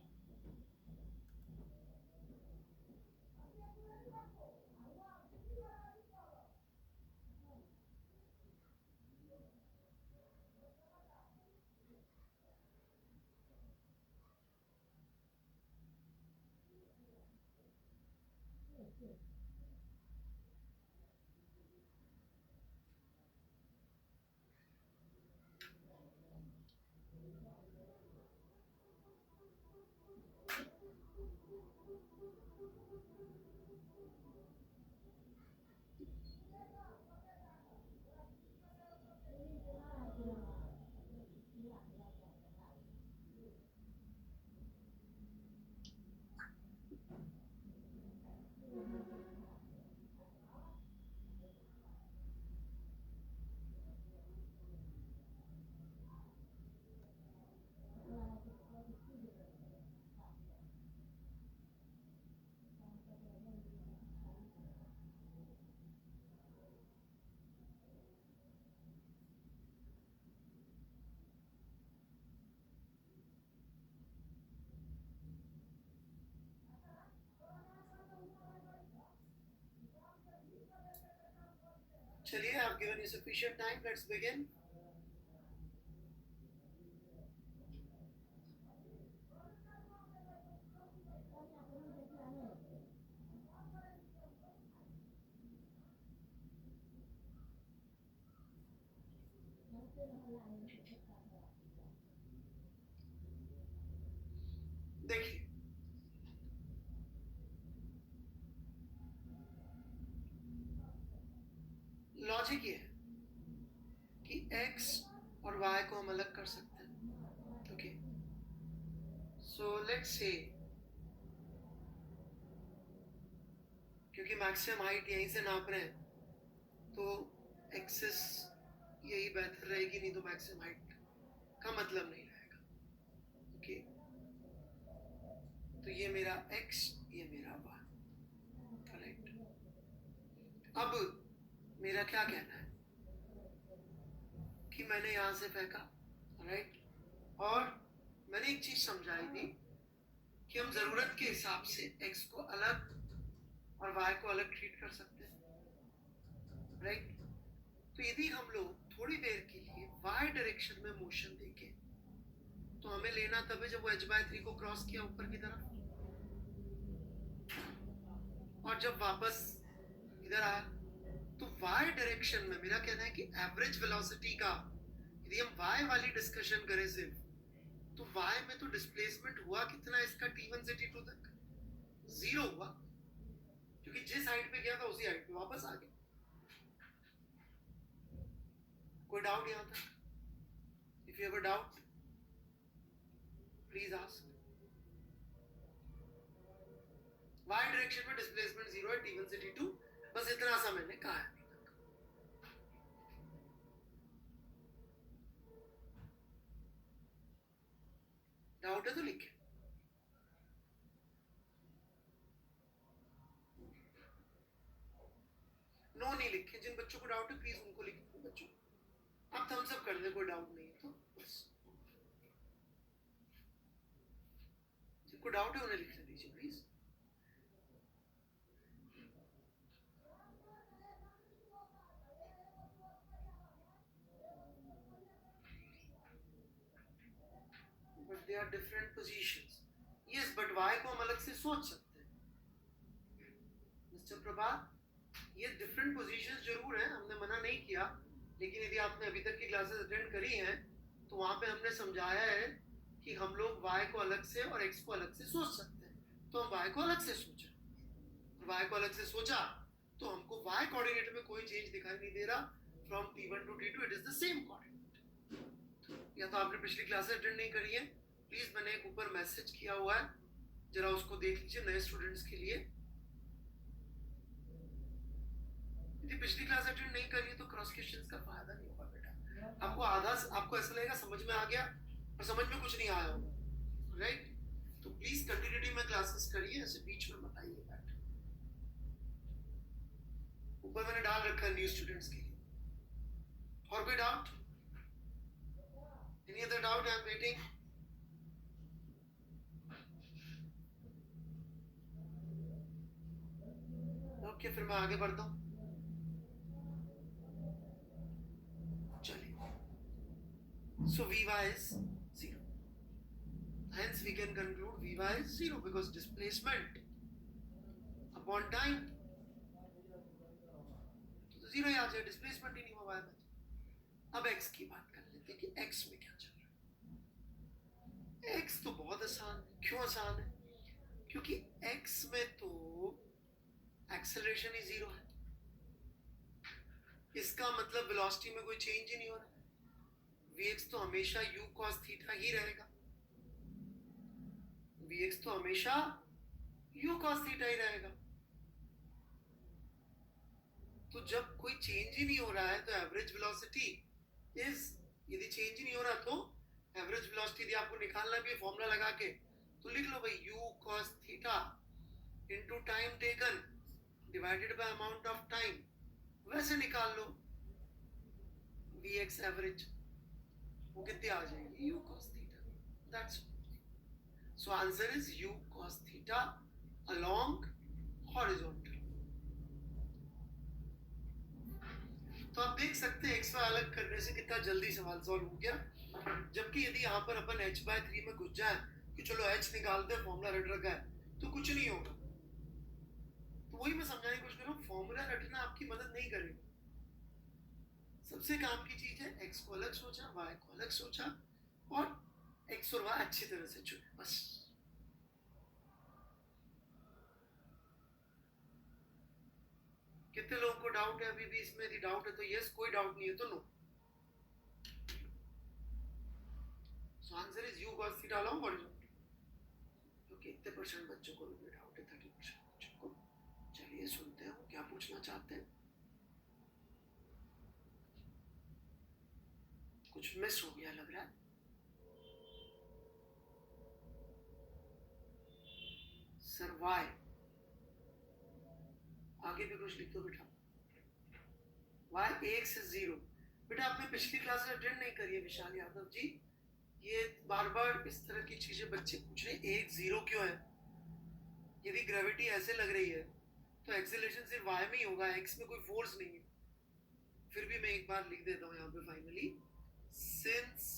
चलिए, I've given you sufficient time. Let's begin. देखिए, लॉजिक ये है कि x और y को हम अलग कर सकते हैं। ओके, सो लेट्स से क्योंकि मैक्सिमम हाइट यहीं से नाप रहे हैं तो एक्सिस यही बेहतर रहेगी, नहीं तो मैक्सिमम हाइट का मतलब नहीं रहेगा। ओके, तो ये मेरा x, ये मेरा y। अब मेरा क्या कहना है कि मैंने यहां से फेंका, राइट, और मैंने एक चीज समझाई थी कि हम जरूरत के हिसाब से x को अलग और y को अलग ट्रीट कर सकते हैं, राइट। तो यदि हम लोग थोड़ी देर के लिए y डायरेक्शन में मोशन देखें तो हमें लेना तब है जब वो h/3 को क्रॉस किया ऊपर की तरफ, और जब वापस इधर आया तो y डायरेक्शन में मेरा कहना है कि एवरेज वेलोसिटी का यदि हम y वाली डिस्कशन करें सिर्फ, तो y में तो डिस्प्लेसमेंट हुआ कितना इसका t1 से t2 तक 0 हुआ, क्योंकि जिस हाइट पे गया था उसी हाइट पे वापस आ गया। कोई डाउट यहां तक? If you have a doubt please ask. y direction में डिस्प्लेसमेंट 0 है, t1 से t2, बस इतना सा मैंने कहा है। डाउट है तो लिखे। नो नहीं लिखे। जिन बच्चों को डाउट है प्लीज उनको लिखे। बच्चों आप थम्स अप कर दे, कोई डाउट नहीं है तो बस। जिनको डाउट है उन्हें लिखने दीजिए please. But they are different positions. Yes, but y को हम अलग से सोच सकते हैं मिस्टर प्रभात। ये डिफरेंट पोजीशंस जरूर हैं, हमने मना नहीं किया, लेकिन यदि आपने अभी तक की क्लासेस अटेंड करी हैं तो वहां पे हमने समझाया है कि हम लोग y को अलग से और x को अलग से सोच सकते हैं। तो हम y को अलग से सोचा, y को अलग से सोचा तो हमको y कोऑर्डिनेट में कोई चेंज दिखाई नहीं दे रहा। From t1 to t2 it is the same coordinate. या तो आपने पिछली क्लासेस अटेंड नहीं करी है, प्लीज मैंने एक ऊपर मैसेज किया हुआ है, जरा उसको देख लीजिए नए स्टूडेंट्स के लिए। यदि पिछली क्लास अटेंड नहीं करी तो क्रॉस क्वेश्चंस का फायदा नहीं होगा बेटा। आपको आधा, आपको ऐसा लगेगा समझ में आ गया और समझ में कुछ नहीं आया होगा, राइट। तो प्लीज कंटिन्यूटी में क्लासेस करिए, ऐसे बीच में मत आइए बैठ। ऊपर मैंने डाल रखा है न्यू स्टूडेंट्स के लिए। और कोई doubt? Any other doubt? I am waiting. Okay, फिर मैं आगे बढ़ता हूँ। So Vy is 0. Hence we can conclude Vy is 0 because displacement upon time तो 0 ही आ जाए, डिस्प्लेसमेंट ही नहीं हुआ y में। अब x की बात कर लेते हैं कि x में क्या चल रहा है। x तो बहुत आसान है। क्यों आसान है? क्योंकि x में तो एक्सेलरेशन ही 0 है। इसका मतलब वेलोसिटी में कोई चेंज ही नहीं हो रहा है। Vx तो हमेशा u cos थीटा ही रहेगा। Vx तो हमेशा u cos थीटा ही रहेगा। तो जब कोई चेंज ही नहीं हो रहा है तो एवरेज वेलोसिटी इज, यदि चेंज ही नहीं हो रहा तो एवरेज वेलोसिटी यदि आपको निकालना भी है फॉर्मूला लगा के तो लिख लो भाई u cos theta into time taken divided by amount of time, वैसे निकाल लो Vx एवरेज, वो कितनी आ जाएगी u cos theta. That's so answer is u cos theta along horizontal. तो आप देख सकते हैं x y अलग करने से कितना जल्दी सवाल सॉल्व हो गया। जबकि यदि यहाँ पर अपन h/3 में घुस जाए कि चलो h निकालते हैं, फॉर्मूला रट रखा है, तो कुछ नहीं होगा। तो वही मैं समझाने की कोशिश कर रहा हूँ, फॉर्मूला रटना आपकी मदद नहीं करेगा। सबसे काम की चीज है x को अलग सोचा, y को अलग सोचा और x और y अच्छी तरह से चुने, बस। कितने लोगों को डाउट है अभी भी इसमें? यदि डाउट है तो यस, कोई डाउट नहीं है तो no. So answer is u cos theta along horizontal. तो कितने परसेंट बच्चों को भी डाउट है? 30% बच्चों को। चलिए सुनते हैं क्या पूछना चाहते हैं। कुछ मिस हो गया लग रहा है। सर वाई, आगे भी कुछ लिख दो बेटा। Y X is 0। बेटा आपने पिछली क्लास अटेंड नहीं करी है विशाल यादव जी, ये बार बार इस तरह की चीजें बच्चे पूछ रहे हैं, एक्स 0 क्यों है? यदि ग्रेविटी ऐसे लग रही है तो एक्सेलरेशन सिर्फ वाई में ही होगा, एक्स में कोई फोर्स नहीं है। फिर भी मैं एक बार लिख देता हूँ यहाँ पे finally, since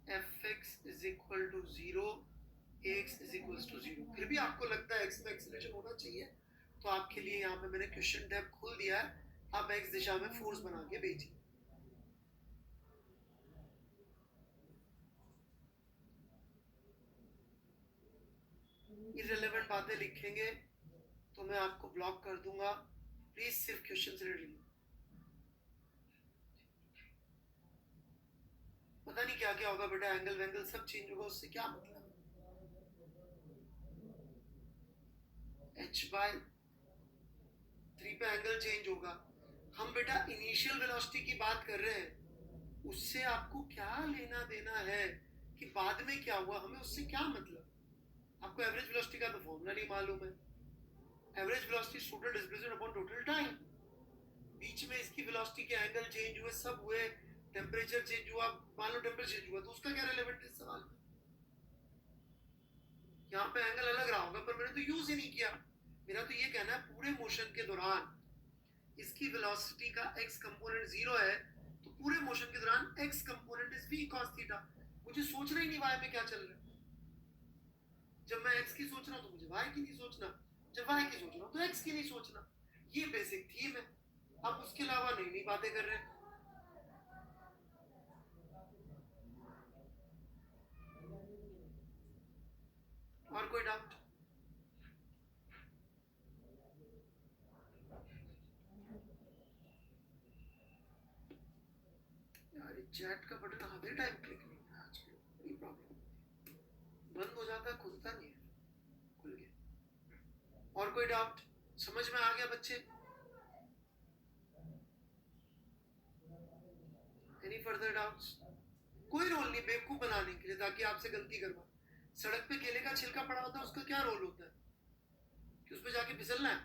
fx is equal to 0, ax is equals to 0। फिर भी आपको लगता है x में एक्सेलरेशन होना चाहिए, तो आपके लिए यहाँ पे मैंने क्वेश्चन टैब खोल दिया है, आप x दिशा में फोर्स बना के भेजिए। इररिलेवेंट बातें लिखेंगे तो मैं आपको ब्लॉक कर दूंगा, प्लीज सिर्फ क्वेश्चन से रेडी। पता नहीं क्या क्या होगा बेटा, एंगल वेंगल सब चेंज होगा, उससे क्या मतलब? h बाय 3 पे एंगल चेंज होगा। हम बेटा इनिशियल वेलोसिटी की बात कर रहे हैं, उससे आपको क्या लेना देना है कि बाद में क्या हुआ, हमें उससे क्या मतलब? आपको एवरेज वेलोसिटी का तो फॉर्मूला नहीं मालूम है। Average velocity total displacement upon total time. बीच में इसकी वेलोसिटी के एंगल चेंज हुए, सब हुए, टेम्परेचर चेंज हुआ, मान लो टेम्परेचर चेंज हुआ तो उसका क्या रिलेवेंट है इस सवाल में? यहाँ पे एंगल अलग रहा होगा पर मैंने तो यूज ही नहीं किया। मेरा तो ये कहना है पूरे मोशन के दौरान इसकी वेलोसिटी का x कंपोनेंट 0 है, तो पूरे मोशन के दौरान x component is v cos theta. मुझे सोचना ही नहीं y में क्या चल रहा है। जब मैं x की सोच रहा हूँ तो मुझे y की नहीं सोचना, जब y की सोच रहा हूँ तो x की नहीं सोचना। ये बेसिक थीम है, आप उसके अलावा नई नई बातें कर रहे हैं। और कोई डाउट? यार चैट का बटन आधे टाइम क्लिक नहीं है आजकल, बड़ी प्रॉब्लम, बंद हो जाता है खुलता नहीं है, खुल गया। और कोई डाउट? समझ में आ गया बच्चे? Any further doubts? कोई रोल नहीं बेवकूफ बनाने के लिए ताकि आपसे गलती करवा। सड़क पे केले का छिलका पड़ा होता है, उसका क्या रोल होता है कि उस पे जाके फिसलना है?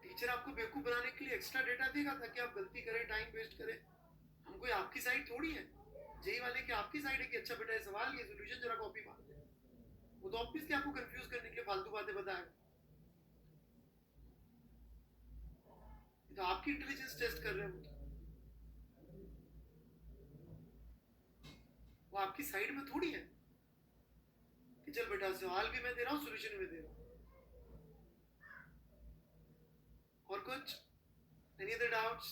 टीचर आपको बेवकूफ बनाने के लिए एक्स्ट्रा डेटा देगा ताकि आप गलती करें, टाइम वेस्ट करें। हम कोई आपकी साइड थोड़ी है, जेई वाले की आपकी साइड है कि अच्छा बेटा ये सवाल, ये सोल्यूशन जरा कॉपी मार दे। वो तो ऑब्वियसली आपको कंफ्यूज करने के लिए फालतू बातें बताएगा। तो आपकी इंटेलिजेंस टेस्ट कर रहे हैं वो आपकी साइड में थोड़ी है कि चल बेटा सवाल भी मैं दे रहा हूँ सोल्यूशन भी दे रहा हूँ। और कुछ? Any other doubts?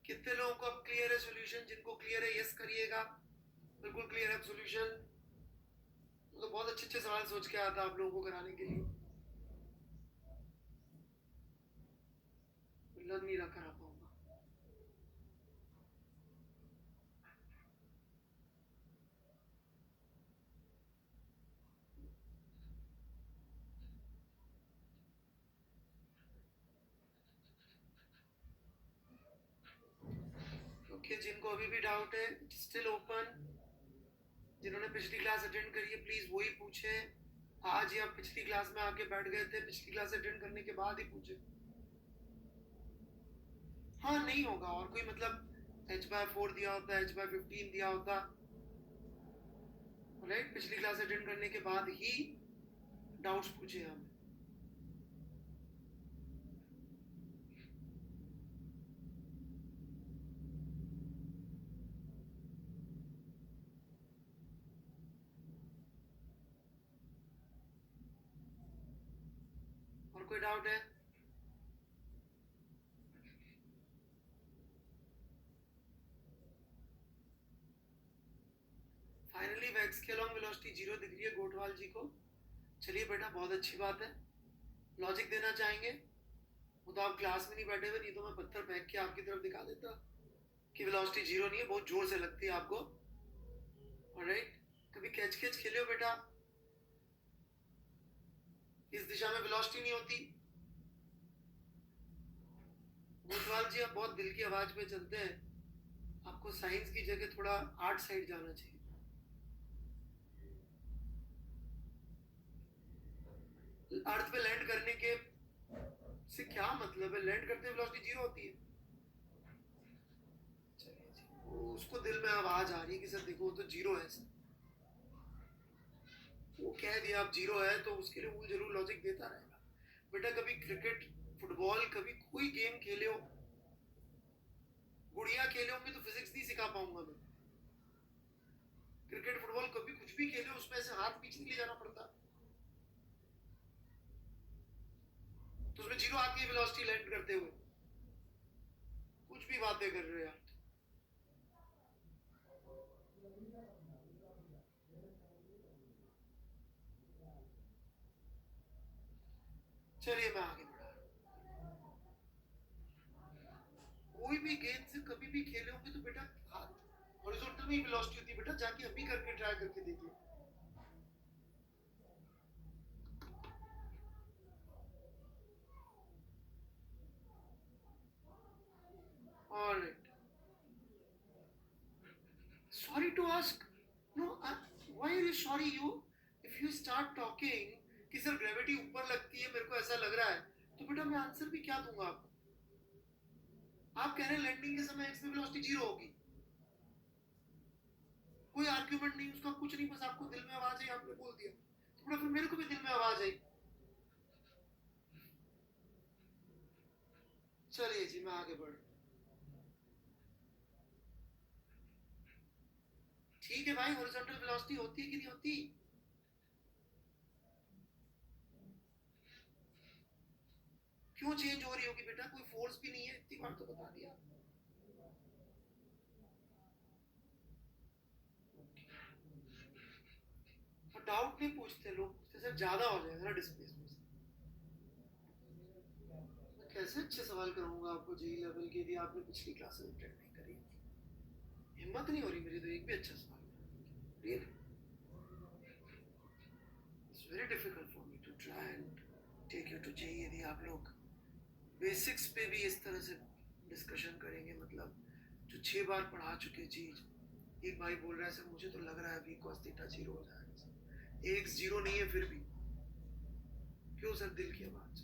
कितने लोगों को अब क्लियर है सॉल्यूशन? जिनको क्लियर है यस करिएगा, बिल्कुल क्लियर है सॉल्यूशन। तो बहुत अच्छे अच्छे सवाल सोच के आया था आप लोगों को कराने के लिए, लग नहीं रहा करा पाऊंगा। ओके, जिनको अभी भी डाउट है स्टिल ओपन। जिन्होंने पिछली क्लास अटेंड करी है प्लीज वही पूछे। आज या पिछली क्लास में आके बैठ गए थे, पिछली क्लास अटेंड करने के बाद ही पूछे। हाँ नहीं होगा, और कोई मतलब h/4 दिया होता, h/15 दिया होता, राइट? पिछली क्लास अटेंड करने के बाद ही डाउट्स पूछे हमें। और कोई डाउट है? फाइनली वैक्स के लॉन्ग वेलोसिटी 0 दिख रही है गोटवाल जी को। चलिए बेटा बहुत अच्छी बात है। लॉजिक देना चाहेंगे? वो तो आप क्लास में नहीं बैठे हुए, नहीं तो मैं पत्थर फेंक के आपकी तरफ दिखा देता कि वेलोसिटी 0 नहीं है, बहुत जोर से लगती है आपको। ऑलराइट, कभी कैच कैच खेले हो बेटा? इस दिशा में वेलोसिटी नहीं होती, गोठवाल जी, आप बहुत दिल की आवाज में चलते हैं, आपको साइंस की जगह थोड़ा आर्ट साइड जाना चाहिए। अर्थ पे लैंड करने के से क्या मतलब है? लैंड करते हैं वेलोसिटी जीरो होती है। चलिए जी, उसको दिल में आवाज आ रही है कि सर देखो तो जीरो है सर, वो कह दिया आप जीरो है तो उसके लिए वो जरूर लॉजिक देता रहेगा। बेटा कभी क्रिकेट, फुटबॉल, कभी कोई गेम खेले हो, गुड़िया खेले होंगे तो फिजिक्स नहीं सिखा पाऊंगा मैं। क्रिकेट फुटबॉल कभी कुछ भी खेले, उसमें ऐसे हाथ पीछे नहीं ले जाना पड़ता, तो उसमें जीरो आती है वेलोसिटी लैंड करते हुए। कुछ भी बातें कर रहे हो यार। चलिए मैं आगे बढ़ा रहा हूँ। कोई भी गेंद से कभी भी खेले होंगे तो बेटा हाथ हॉरिजॉन्टल में ही वेलोसिटी होती है बेटा, जाके अभी करके ट्राई करके देखिए। Alright, sorry to ask, no, why are you sorry? You, if you start talking कि सर ग्रेविटी ऊपर लगती है, मेरे को ऐसा लग रहा है, तो बेटा मैं आंसर भी क्या दूंगा आपको? आप कह रहे हैं लैंडिंग के समय एक्स में वेलोसिटी जीरो होगी, कोई आर्ग्यूमेंट नहीं, उसका कुछ नहीं, बस आपको दिल में आवाज आई, आपने बोल दिया, तो बेटा फिर मेरे को भी दिल में आवाज आई। चलिए जी मैं आगे बढ़, ठीक है भाई, हॉरिजॉन्टल वेलोसिटी होती है कि नहीं होती? क्यों चेंज हो रही होगी बेटा? कोई फोर्स भी नहीं है, इतनी बार तो बता दिया। और डाउट नहीं पूछते लोग, पूछते सर ज्यादा हो जाएगा ना डिस्प्लेसमेंट। मैं कैसे अच्छे सवाल कराऊंगा आपको जेई लेवल के यदि आपने पिछली क्लासेस अटेंड नहीं करी? हिम्मत नहीं हो रही मेरी तो एक भी अच्छा सवाल कराने की। Really it's very difficult for me to try and take you to JEE यदि आप लोग बेसिक्स पे भी इस तरह से डिस्कशन करेंगे। मतलब जो 6 बार पढ़ा चुके चीज, एक भाई बोल रहा है सर मुझे तो लग रहा है अभी cos थीटा जीरो हो जाएगा। एक्स जीरो नहीं है फिर भी, क्यों सर? दिल की आवाज।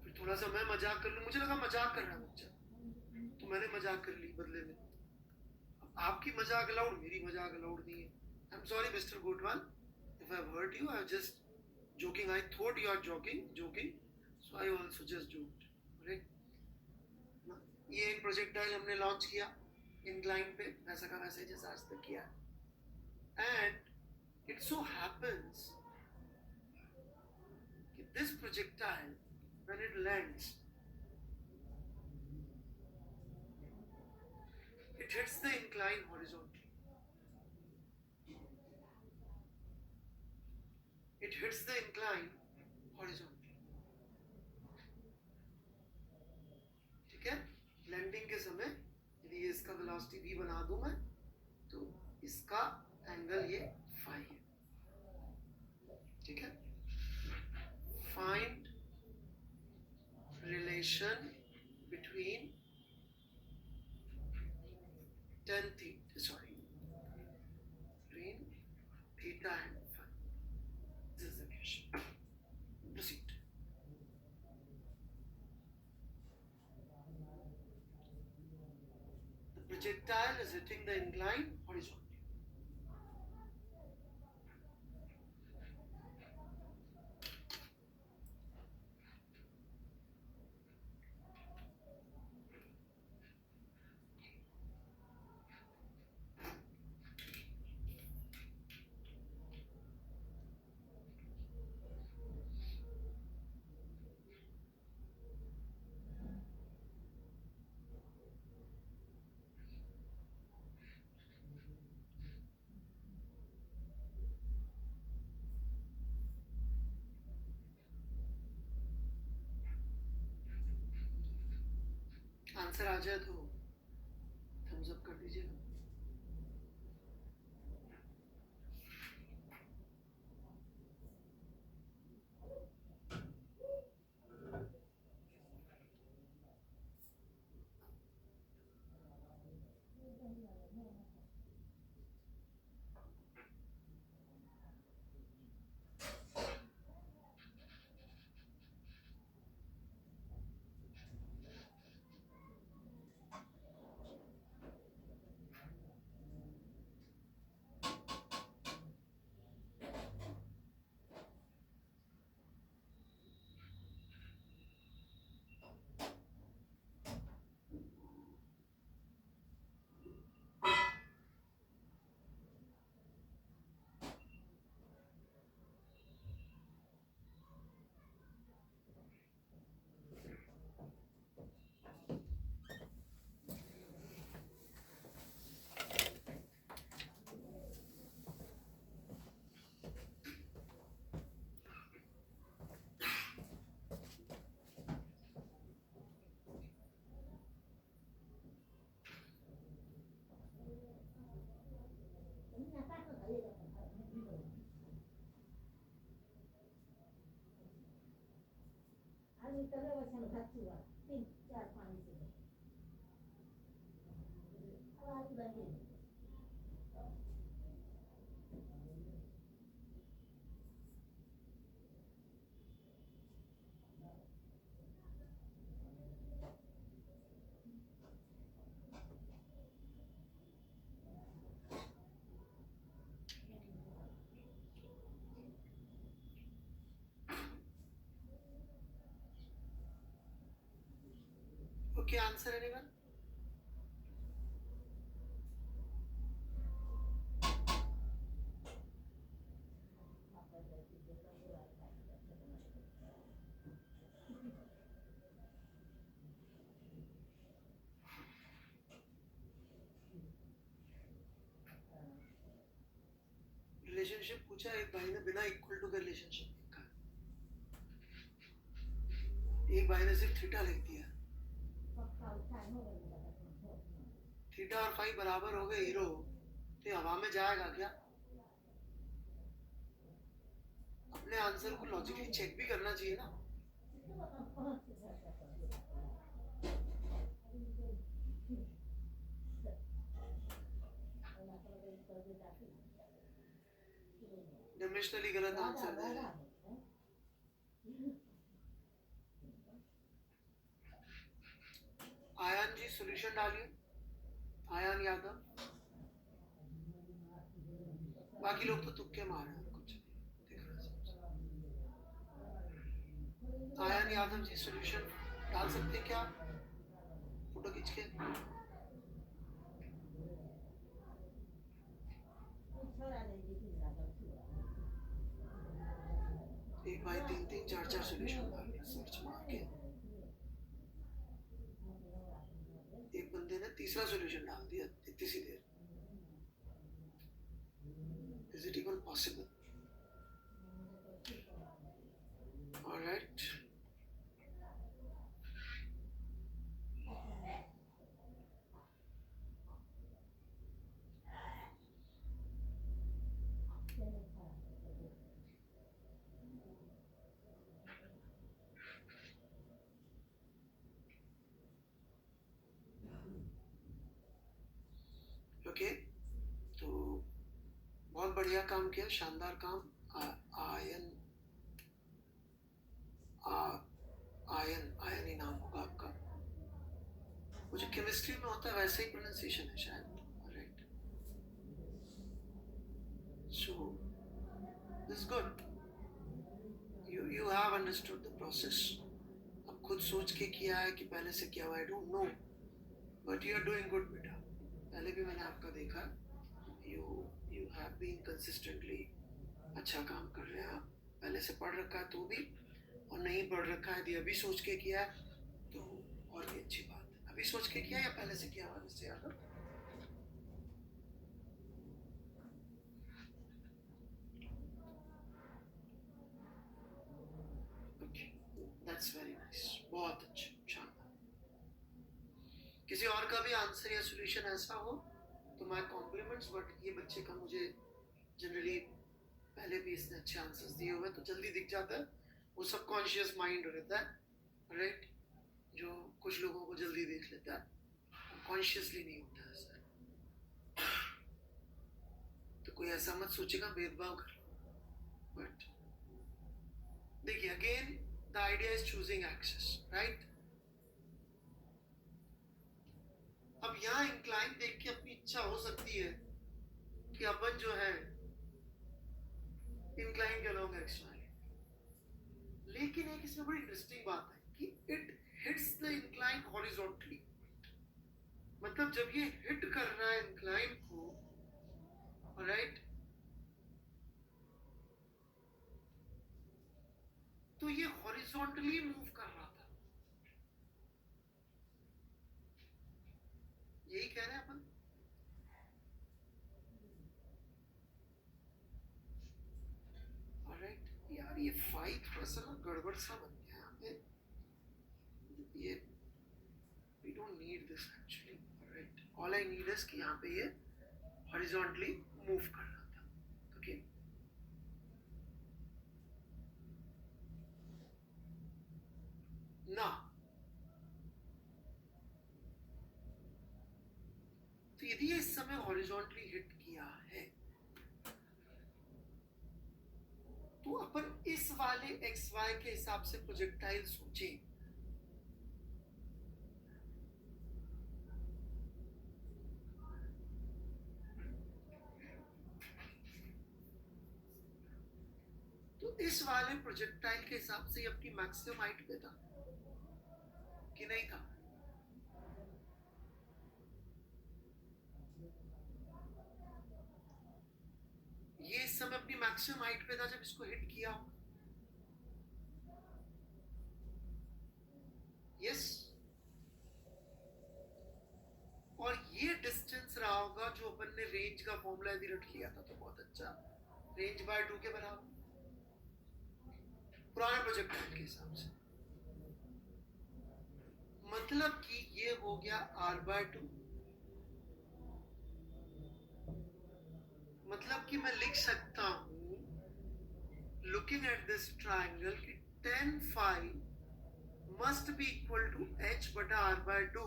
फिर थोड़ा सा मैं मजाक कर लूं, मुझे लगा मजाक कर रहा है बच्चा, तो मैंने मजाक कर ली बदले में। अब आपकी मजाक अलाउड, मेरी मजाक अलाउड नहीं है। I am sorry mister Gotwal, if I've hurt you, I just joking. I thought you are joking, so I also just joked. Right? ये एक प्रोजेक्टाइल हमने लॉन्च किया इंक्लाइन पे, वैसा का वैसे जैसा आज तक किया, एंड इट सो हैपेंस कि this projectile when it lands, it hits the incline horizontally. It hits the incline horizontally. ठीक है? लैंडिंग के समय यदि ये इसका वेलोसिटी v बना दूं मैं, तो इसका एंगल ये फाई है। ठीक है? Find relation between tan theta, sorry, between theta and phi. This is the question. Proceed. The projectile is hitting the incline horizontally. Answer आ जाए तो थम्स अप कर दीजिएगा। Okay, answer anyone? रिलेशनशिप पूछा एक भाई ने, बिना इक्वल टू का रिलेशनशिप देखा। एक भाई ने सिर्फ थीटा लिख दिया, थीटा और फाई बराबर हो गए हीरो, तो हवा में जाएगा क्या? अपने आंसर को लॉजिकली चेक भी करना चाहिए ना। डिमेंशनली गलत आंसर दे रहे हैं। आयान जी सॉल्यूशन डालिए, आयान यादव। बाकी लोग तो तुक्के मार रहे हैं, कुछ देख रहे हैं। आयान यादव जी सॉल्यूशन डाल सकते हैं क्या, फोटो खींच के? एक भाई 3-3 4-4 सॉल्यूशन डाल दिया सर्च मार के। एक बंदे ने तीसरा सॉल्यूशन डाल दिया इतनी सी देर। Is it even possible? All right. Okay. तो बहुत बढ़िया काम किया, शानदार काम। आयन ही नाम होगा आपका। मुझे केमिस्ट्री में होता है वैसे ही प्रोनाउंसिएशन है शायद। Right, so this good, you have understood the process. अब खुद सोच के किया है कि पहले से किया हुआ, I don't know, but you are doing good बेटा। पहले भी मैंने आपका देखा, यू हैव बीन कंसिस्टेंटली अच्छा काम कर रहे हैं आप। पहले से पढ़ रखा है तो भी, और नहीं पढ़ रखा है यदि अभी सोच के किया है तो और भी अच्छी बात है। अभी सोच के किया या पहले से किया हुआ mister Yadav? Okay, that's very nice, बहुत अच्छा, शानदार। किसी और का भी आंसर या सॉल्यूशन ऐसा हो तो माय कॉम्प्लीमेंट्स, बट ये बच्चे का मुझे जनरली पहले भी इसने अच्छे आंसर्स दिए हुए तो जल्दी दिख जाता है। वो सबकॉन्शियस माइंड रहता है, राइट, जो कुछ लोगों को जल्दी देख लेता है, कॉन्शियसली नहीं होता है सर। तो कोई ऐसा मत सोचेगा भेदभाव कर लो, बट देखिए again the idea is choosing axes, right. अब यहाँ इंक्लाइन देख के अपनी इच्छा हो सकती है कि अपन जो है इंक्लाइन के लोग एक्स्ट्रा, लेकिन एक इसमें बड़ी इंटरेस्टिंग बात है कि it hits the incline horizontally. मतलब जब ये हिट कर रहा है इंक्लाइन को, राइट, तो ये हॉरिजॉन्टली मूव कर रहा था। यही कह रहे हैं अपन। ऑलराइट यार, ये फाइट थोड़ा सा गड़बड़ सा बन गया यहाँ पे। ये we don't need this actually, alright, all I need is कि यहाँ पे ये horizontally move कर रहा था, okay। यदि इस समय हॉरिजॉन्टली हिट किया है तो अपन इस वाले एक्स वाई के हिसाब से प्रोजेक्टाइल सोचें। तो इस वाले प्रोजेक्टाइल के हिसाब से अपनी मैक्सिमम हाइट पे था कि नहीं था? ये इस समय अपनी मैक्सिमम हाइट पे था जब इसको हिट किया हो। यस, और ये डिस्टेंस रहा होगा जो अपन ने रेंज का फॉर्मूला यदि रट किया था तो बहुत अच्छा, रेंज बाय 2 के बराबर पुराने प्रोजेक्टाइल के हिसाब से। मतलब कि ये हो गया r/2। मतलब कि मैं लिख सकता हूं लुकिंग एट दिस ट्राइंगल कि tan phi must be equal to h बटा r/2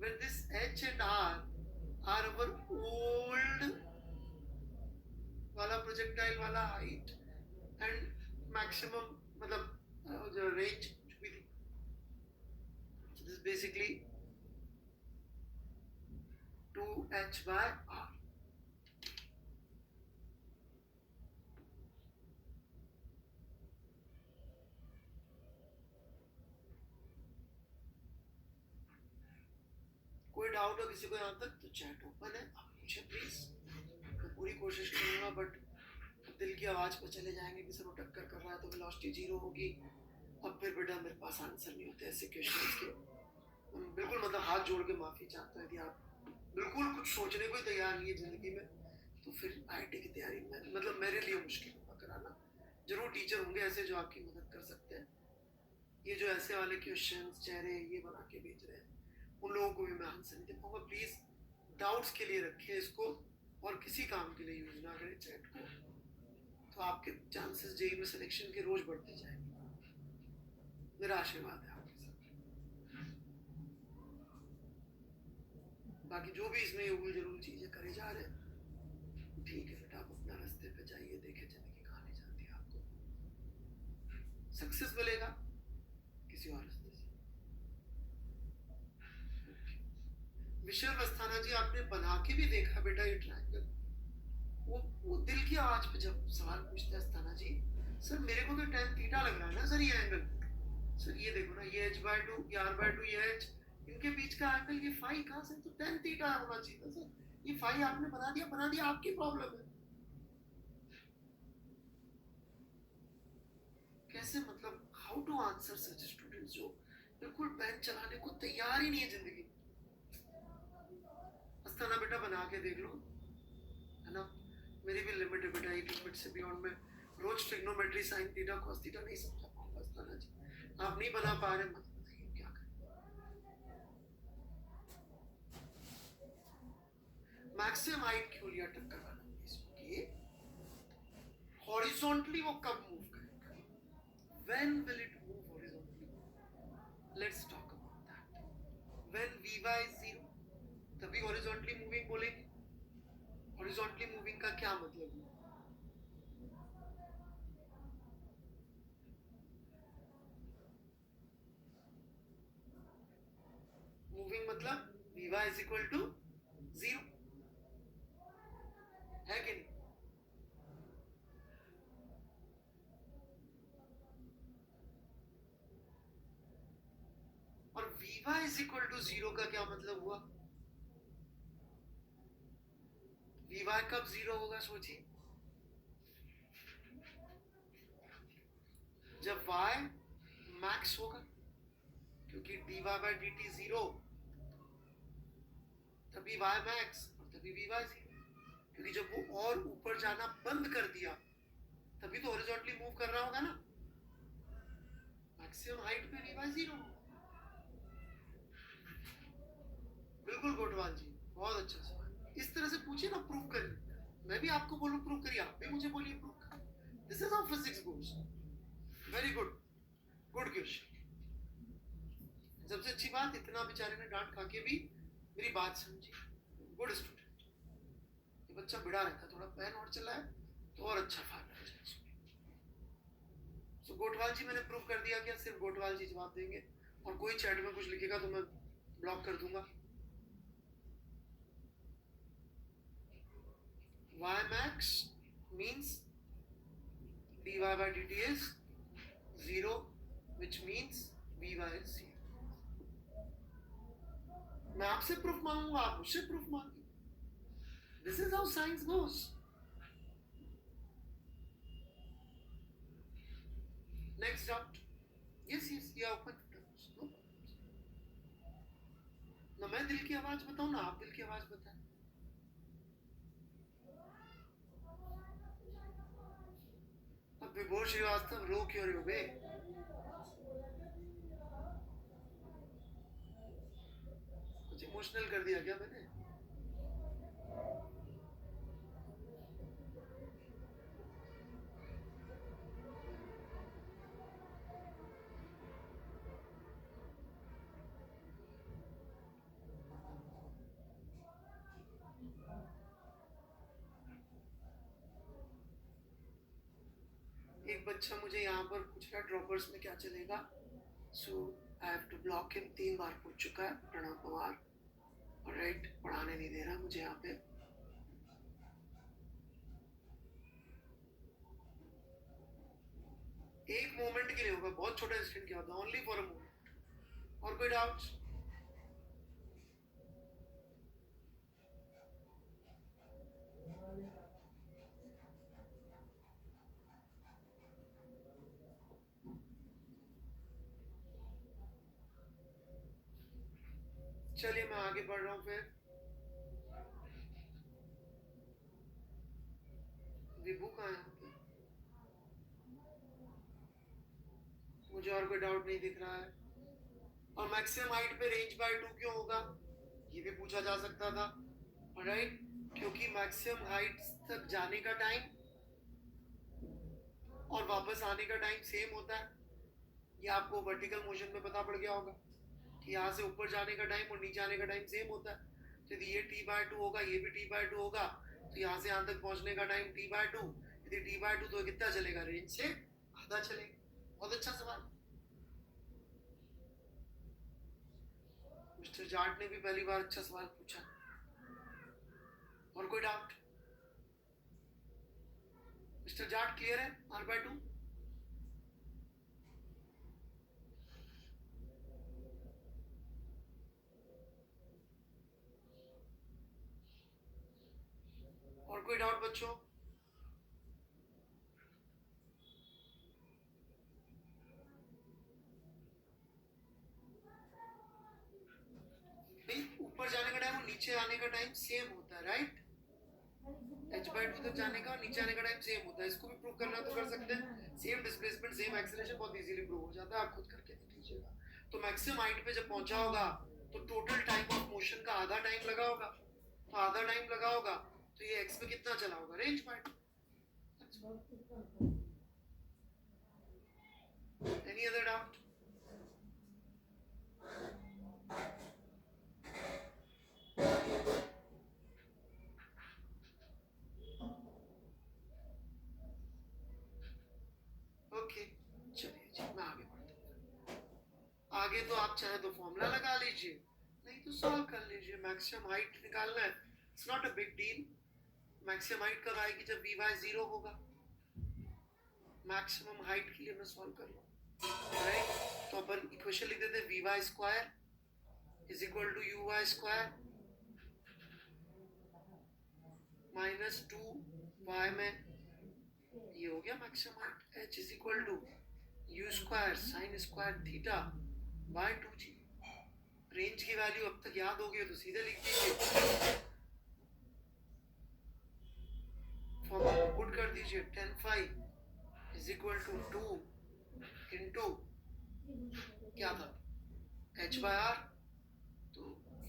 when this h and r are our old वाला प्रोजेक्टाइल वाला हाइट एंड मैक्सिमम मतलब जो रेंज भी थी। So this is basically 2h by r। कोई doubt हो किसी को यहाँ तक तो चैट ओपन है, आप पूछे प्लीज। मैं पूरी कोशिश करूंगा बट दिल की आवाज पर चले जाएंगे कि सर वो टक्कर कर रहा है तो वेलोसिटी 0 होगी। अब फिर बेटा मेरे पास आंसर नहीं होते ऐसे क्वेश्चंस के। बिल्कुल मतलब हाथ जोड़ के माफी चाहता है कि आप बिल्कुल कुछ सोचने को ही तैयार नहीं है जिंदगी में तो फिर आईआईटी की तैयारी में मतलब मेरे लिए मुश्किल होगा कराना। जरूर टीचर होंगे ऐसे जो आपकी मदद कर सकते हैं। ये जो ऐसे वाले क्वेश्चंस चेहरे ये बना के भेज रहे हैं उन लोगों को भी मैं आंसर नहीं दे पाऊंगा। प्लीज डाउट्स के लिए रखें इसको और किसी काम के लिए यूज ना करें चैट को, तो आपके चांसेस जेई में सिलेक्शन के रोज बढ़ते जाएंगे। मेरा आशीर्वाद है आपके साथ। बाकी जो भी इसमें उल जरूर चीजें करे जा रहे हैं ठीक है बेटा, आप अपना रास्ते पे जाइए, देखे जिंदगी कहाँ ले जाती है आपको। सक्सेस मिलेगा किसी और रास्ते से। विशव अस्थाना जी आपने बना के भी देखा बेटा ये ट्रायंगल? वो दिल की आवाज पे जब सवाल पूछते हैं अस्थाना जी, सर मेरे को तो tan थीटा लग रहा है ना सर ये एंगल। सर ये देखो ना ये h/2 ये r/2 ये h, इनके बीच का एंगल ये फाई कहाँ से? तो tan थीटा होना चाहिए था सर। ये फाई आपने बना दिया आपकी प्रॉब्लम है। कैसे मतलब how to answer such students जो बिल्कुल पेन चलाने को तैयार ही नहीं है जिंदगी। अस्थाना बेटा बना के देख लो, है ना? मेरी भी लिमिट है बेटा, एक लिमिट से बियॉन्ड में रोज trigonometry sine theta cos theta नहीं समझा पाऊंगा अस्थाना जी। आप नहीं बना पा रहे मत बताइए क्या करें। मैक्सिमम हाइट क्यों लिया टक्कर वाला? इसलिए हॉरिजॉन्टली वो कब मूव करेगा? When will it move horizontally? Let's talk about that. When v/y is 0 तभी हॉरिजॉन्टली मूविंग बोलेंगे। हॉरिजॉन्टली मूविंग का क्या मतलब है? मूविंग मतलब v/y is equal to 0 है कि नहीं? और v/y is equal to 0 का क्या मतलब हुआ? v/y कब 0 होगा सोचिए? जब y मैक्स होगा, क्योंकि dy/dt 0 तभी y मैक्स और तभी v/y 0। क्योंकि जब वो और ऊपर जाना बंद कर दिया तभी तो हॉरिजॉन्टली मूव कर रहा होगा ना। मैक्सिमम हाइट पे v/y 0 होगा। बिल्कुल कोटवाल जी, बहुत अच्छा सवाल। इस तरह से पूछिए ना, प्रूव करिए। मैं भी आपको बोलूं प्रूव करिए, आप भी मुझे बोलिए प्रूव करिए। This is how physics goes. Very good, good question. सबसे अच्छी बात इतना बेचारे ने डांट खा के भी मेरी बात समझी। Good student. ये बच्चा बिड़ा रहता, थोड़ा पेन और चलाए तो और अच्छा फार्मूला हो जाए। तो गोटवाल जी मैंने प्रूव कर दिया कि सिर्फ गोटवाल जी जवाब देंगे, और कोई चैट में कुछ लिखेगा तो मैं ब्लॉक कर दूंगा। y max means dy by dt is 0, which means vy is 0. मैं आपसे प्रूफ मांगूंगा, आप मुझसे प्रूफ मांगिए। This is how science goes. Next doubt. Yes yes, ये ओपन ना, मैं दिल की आवाज बताऊं ना आप दिल की आवाज बताएं। अब विभोर श्रीवास्तव रो क्यों रहे हो बे? कुछ इमोशनल कर दिया क्या मैंने? एक बच्चा मुझे यहाँ पर पूछ रहा ड्रॉपर्स में क्या चलेगा। So I have to block him, 3 बार पूछ चुका है प्रणव पवार, और राइट पढ़ाने नहीं दे रहा मुझे यहाँ पे। एक मोमेंट के लिए होगा, बहुत छोटा इंसिडेंट क्या होता है, ओनली फॉर अ मोमेंट। और कोई डाउट्स? चलिए मैं आगे बढ़ रहा हूँ फिर। विभू कहाँ है? मुझे और कोई डाउट नहीं दिख रहा है। और मैक्सिमम हाइट पे रेंज बाय 2 क्यों होगा, ये भी पूछा जा सकता था। राइट, क्योंकि मैक्सिमम हाइट तक जाने का टाइम और वापस आने का टाइम सेम होता है। ये आपको वर्टिकल मोशन में पता पड़ गया होगा कि यहाँ से ऊपर जाने का टाइम और नीचे आने का टाइम सेम होता है। तो यदि ये t/2 होगा, ये भी t/2 होगा, तो यहाँ से यहाँ तक पहुंचने का टाइम t/2। यदि t/2 तो कितना चलेगा, रेंज से आधा चलेगा। बहुत अच्छा सवाल। मिस्टर जाट ने भी पहली बार अच्छा सवाल पूछा। और कोई डाउट? मिस्टर जाट क्लियर है r/2? और कोई डाउट बच्चों? ऊपर जाने का टाइम और नीचे आने का टाइम सेम होता है, राइट? h/2 तक जाने का और नीचे आने का टाइम सेम होता है। इसको भी प्रूव करना तो कर सकते हैं। सेम डिस्प्लेसमेंट सेम एक्सेलरेशन बहुत इजीली प्रूव हो जाता है, आप खुद करके देख लीजिएगा। तो मैक्सिमम हाइट पे जब पहुंचा होगा तो टोटल टाइम ऑफ मोशन का आधा टाइम लगा होगा, तो आधा टाइम लगा होगा तो ये x में कितना चला होगा, range bye 2। Any other doubt? Okay चलिए जी, मैं आगे बढ़ता हूँ। आगे तो आप चाहे तो फॉर्मूला लगा लीजिए, नहीं तो सॉल्व कर लीजिए। मैक्सिमम हाइट निकालना है, it's not a big deal. Maximum height कब आएगी, जब vy 0 होगा। मैक्सिमम हाइट के लिए मैं सॉल्व कर लूँ, राइट? तो अपन इक्वेशन लिख देते हैं, vy square is equal to uy square minus 2y में ये हो गया maximum height. h is equal to u square sine square theta by 2g। Range की वैल्यू अब तक याद हो गई तो सीधे लिख दीजिए, फॉर्मूला पुट कर दीजिए। 10 phi is equal to 2 into क्या था, h बाय r, तो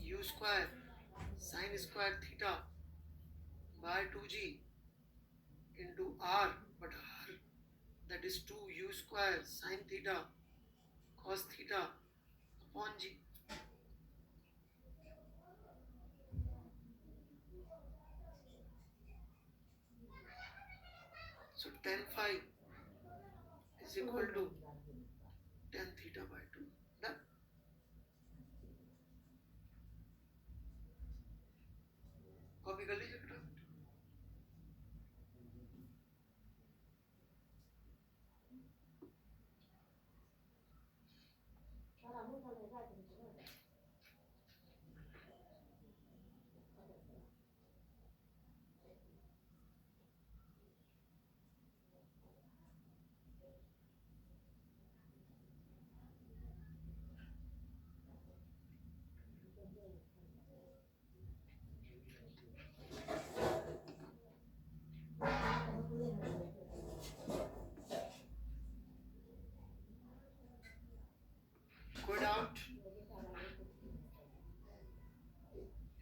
u square sine square theta by 2g into r, but r that is 2u square sin theta cos theta upon g। tan phi is equal to tan theta by 2. Done. Copy कर लीजिए फटाफट. कोई doubt?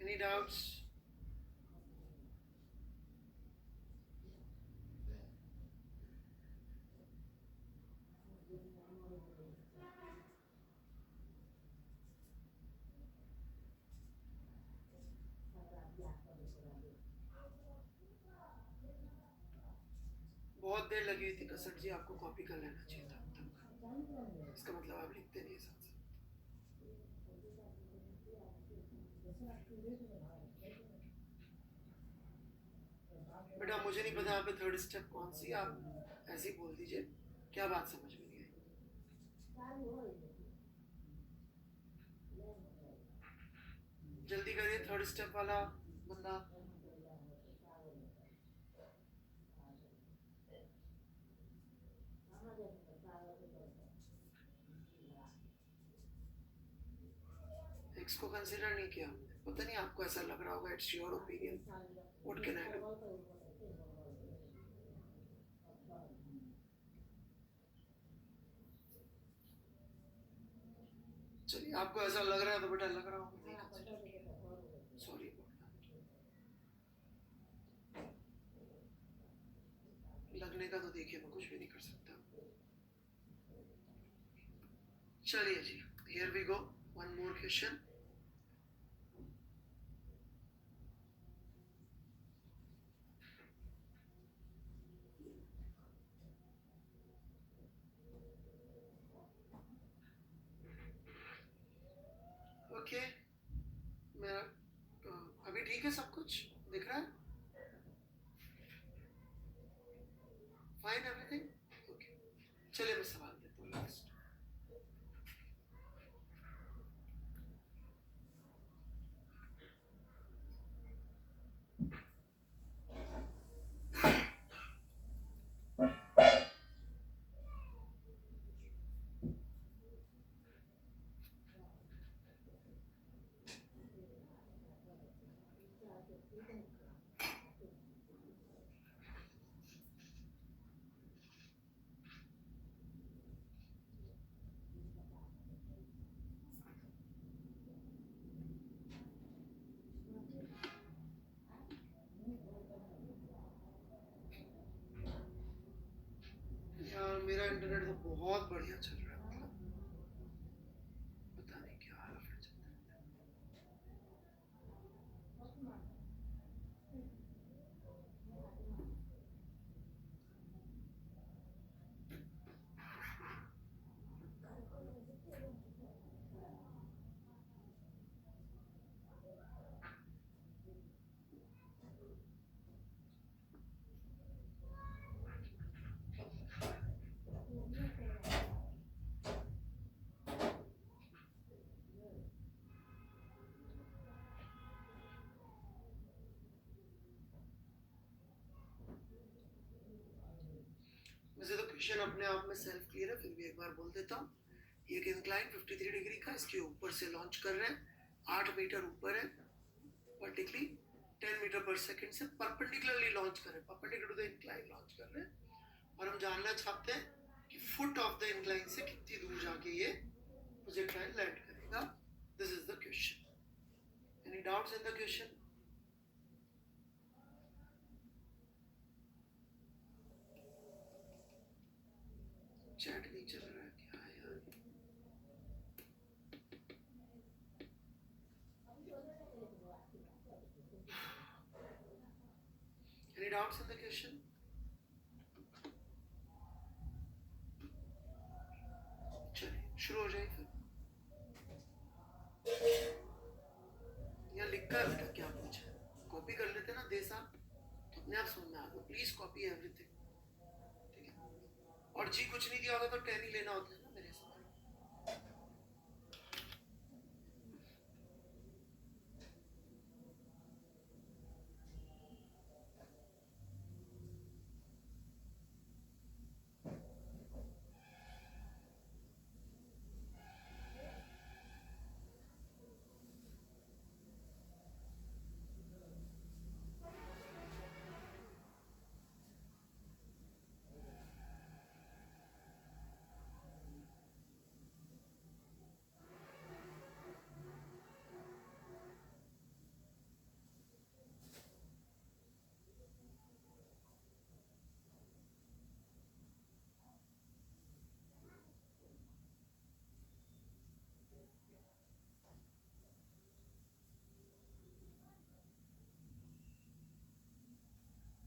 Any doubts? बहुत देर लगी हुई थी कसर जी, आपको कॉपी कर लेना चाहिए था तब. इसका मतलब आप लिखते नहीं साथ साथ. बेटा मुझे नहीं पता यहाँ पे थर्ड स्टेप कौन सी, आप ऐसे ही बोल दीजिए. क्या बात समझ में नहीं आई? जल्दी करिए, थर्ड स्टेप वाला बंदा. एक्स को कंसीडर नहीं किया. पता नहीं आपको ऐसा लग रहा होगा. It's your opinion. What can I do? चलिए, आपको ऐसा लग रहा है तो बेटा लग रहा होगा. सॉरी. लगने का तो देखिए, मैं कुछ भी नहीं कर सकता. चलिए जी, here we go. One more question. Okay, मेरा अभी ठीक है, सब कुछ दिख रहा है. Fine everything. ओके, चलिए मैं सवाल देता हूँ लास्ट. यार मेरा इंटरनेट तो बहुत बढ़िया चल रहा है. मतलब पता नहीं क्या हाल है. वैसे तो क्वेश्चन अपने आप में सेल्फ क्लियर है, फिर भी एक बार बोल देता हूँ. ये एक इंक्लाइन 53 डिग्री का, इसके ऊपर से लॉन्च कर रहे हैं. 8 मीटर ऊपर है, वर्टिकली 10 मीटर पर सेकंड से परपेंडिकुलरली लॉन्च कर रहे हैं. Perpendicular to the incline launch कर रहे हैं. और हम जानना चाहते हैं कि फुट ऑफ द इंक्लाइन से कितनी दूर जाके ये प्रोजेक्टाइल लैंड करेगा. This is the question. Any doubts in the question? Chat नहीं चल रहा है क्या यार? Any doubts in the question? कर बेटा क्या पूछा है, कॉपी कर लेते ना दे साहब तो अपने आप समझ में आ गया। प्लीज कॉपी एवरीथिंग, ठीक है। और जी कुछ नहीं दिया होता तो 10 ही लेना होता है ना मेरे हिसाब से।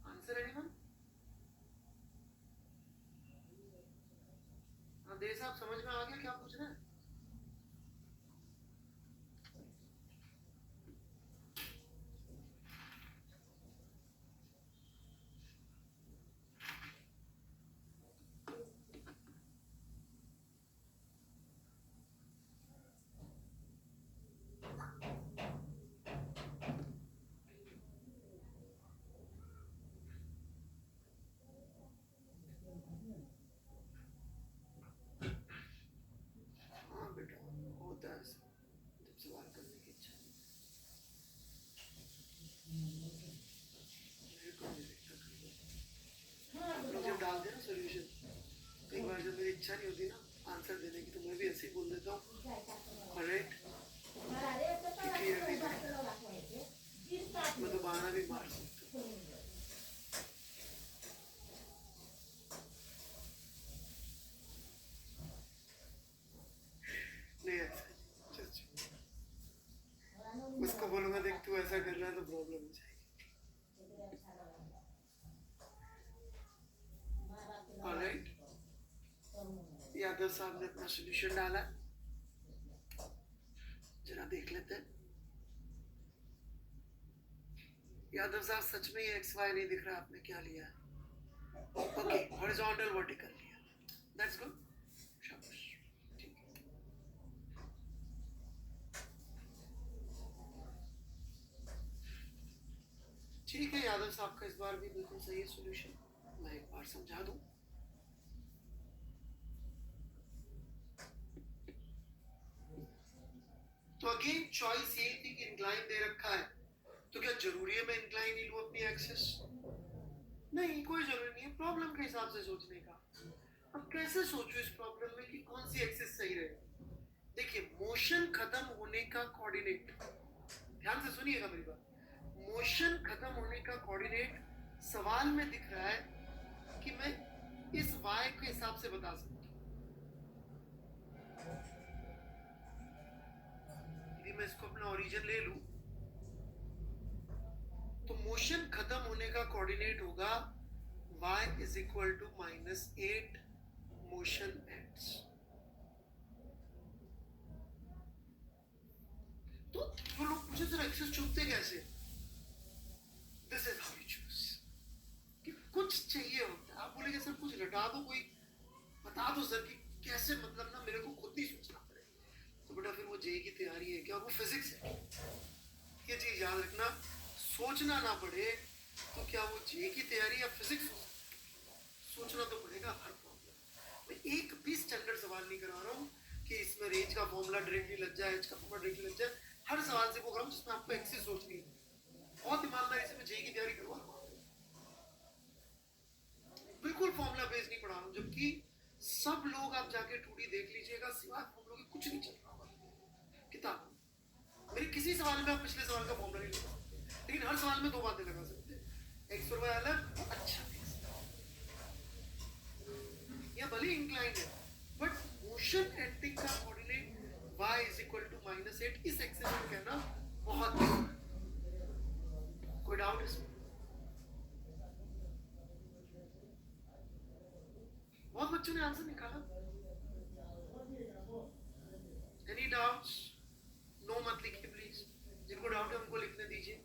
Answer anyone? हाँ दे साहब समझ में आ गया क्या पूछ रहे हैं? हाँ बेटा होता है ऐसा, जब सवाल करने की इच्छा नहीं, मेरे को नहीं दिखता कई बार। आप लोग जब डालते हैं ना सोल्यूशन, कई बार जब मेरी इच्छा नहीं होती ना आंसर देने की तो मैं भी ऐसे ही बोल देता हूँ करेक्ट, क्लियर नहीं दिखता, मैं तो बहाना भी मार सकता हूँ। नहीं ऐसा just उसको बोलूंगा देख तू ऐसा कर रहा है तो प्रॉब्लम हो जाएगी। ऑलराइट, यादव साहब ने अपना सोल्यूशन डाला, जरा देख लेते हैं। यादव साहब सच में ये एक्स वाई नहीं दिख रहा, आपने क्या लिया है? ओके हॉरिजॉन्टल वर्टिकल लिया, दैट्स गुड, शाबाश, ठीक है। ठीक है यादव साहब का इस बार भी बिल्कुल सही है सोल्यूशन, मैं एक बार समझा दूं। तो अगेन चॉइस ये थी कि इंक्लाइन दे रखा है, तो क्या जरूरी है मैं इंक्लाइन ही लूं अपनी एक्सेस? नहीं, कोई जरूरी नहीं है, प्रॉब्लम के हिसाब से सोचने का। अब कैसे सोचूं इस प्रॉब्लम में कि कौन सी एक्सेस सही रहे? देखिए मोशन खत्म होने का कोऑर्डिनेट, ध्यान से सुनिएगा मेरी बात, मोशन खत्म होने का कोऑर्डिनेट सवाल में दिख रहा है कि मैं इस y के हिसाब से बता सकता हूं। यदि मैं इसको अपना ओरिजिन ले लूं तो मोशन खत्म होने का कोऑर्डिनेट होगा y is equal to -8 motion ends। तो वो लोग पूछे सर एक्सेस चुनते कैसे? This is how you choose, कि कुछ चाहिए होता है, आप बोलेंगे सर कुछ रटा दो, कोई बता दो सर कि कैसे, मतलब ना मेरे को खुद ही सोचना पड़े। तो बेटा फिर वो जेई की तैयारी है क्या? वो फिजिक्स है, ये चीज याद रखना, सोचना ना पड़े तो क्या वो जेई की तैयारी या फिजिक्स हो? सोचना तो पड़ेगा हर प्रॉब्लम। मैं एक भी स्टैंडर्ड सवाल नहीं करा रहा हूँ कि इसमें रेंज का फॉर्मूला डायरेक्टली लग जाए, एच का फॉर्मूला डायरेक्टली लग जाए, हर सवाल से बोल रहा हूँ जिसमें आपको एक्सेस सोचनी है। बहुत ईमानदारी से मैं जेई की तैयारी करवा रहा हूँ, बिल्कुल फॉर्मूला बेस्ड नहीं पढ़ा रहा हूँ, जबकि सब लोग आप जाके 2D देख लीजिएगा, सिवाय फॉर्मूलों के कुछ नहीं चल रहा होगा किताब। मेरे किसी सवाल में आप पिछले सवाल का फॉर्मूला नहीं लगा सकते, लेकिन हर सवाल में दो बातें लगा सकते हैं, एक्स और वाई अलग, अच्छा या भले इंक्लाइन है, बट मोशन एंटिंग का coordinate y is equal to -8 इस एक्सेस में कहना बहुत कोई डाउट इसमें? बहुत बच्चों ने आंसर निकाला, एनी डाउट्स? नो मत लिखिए प्लीज, जिनको जिनको डाउट है उनको लिखने दीजिए।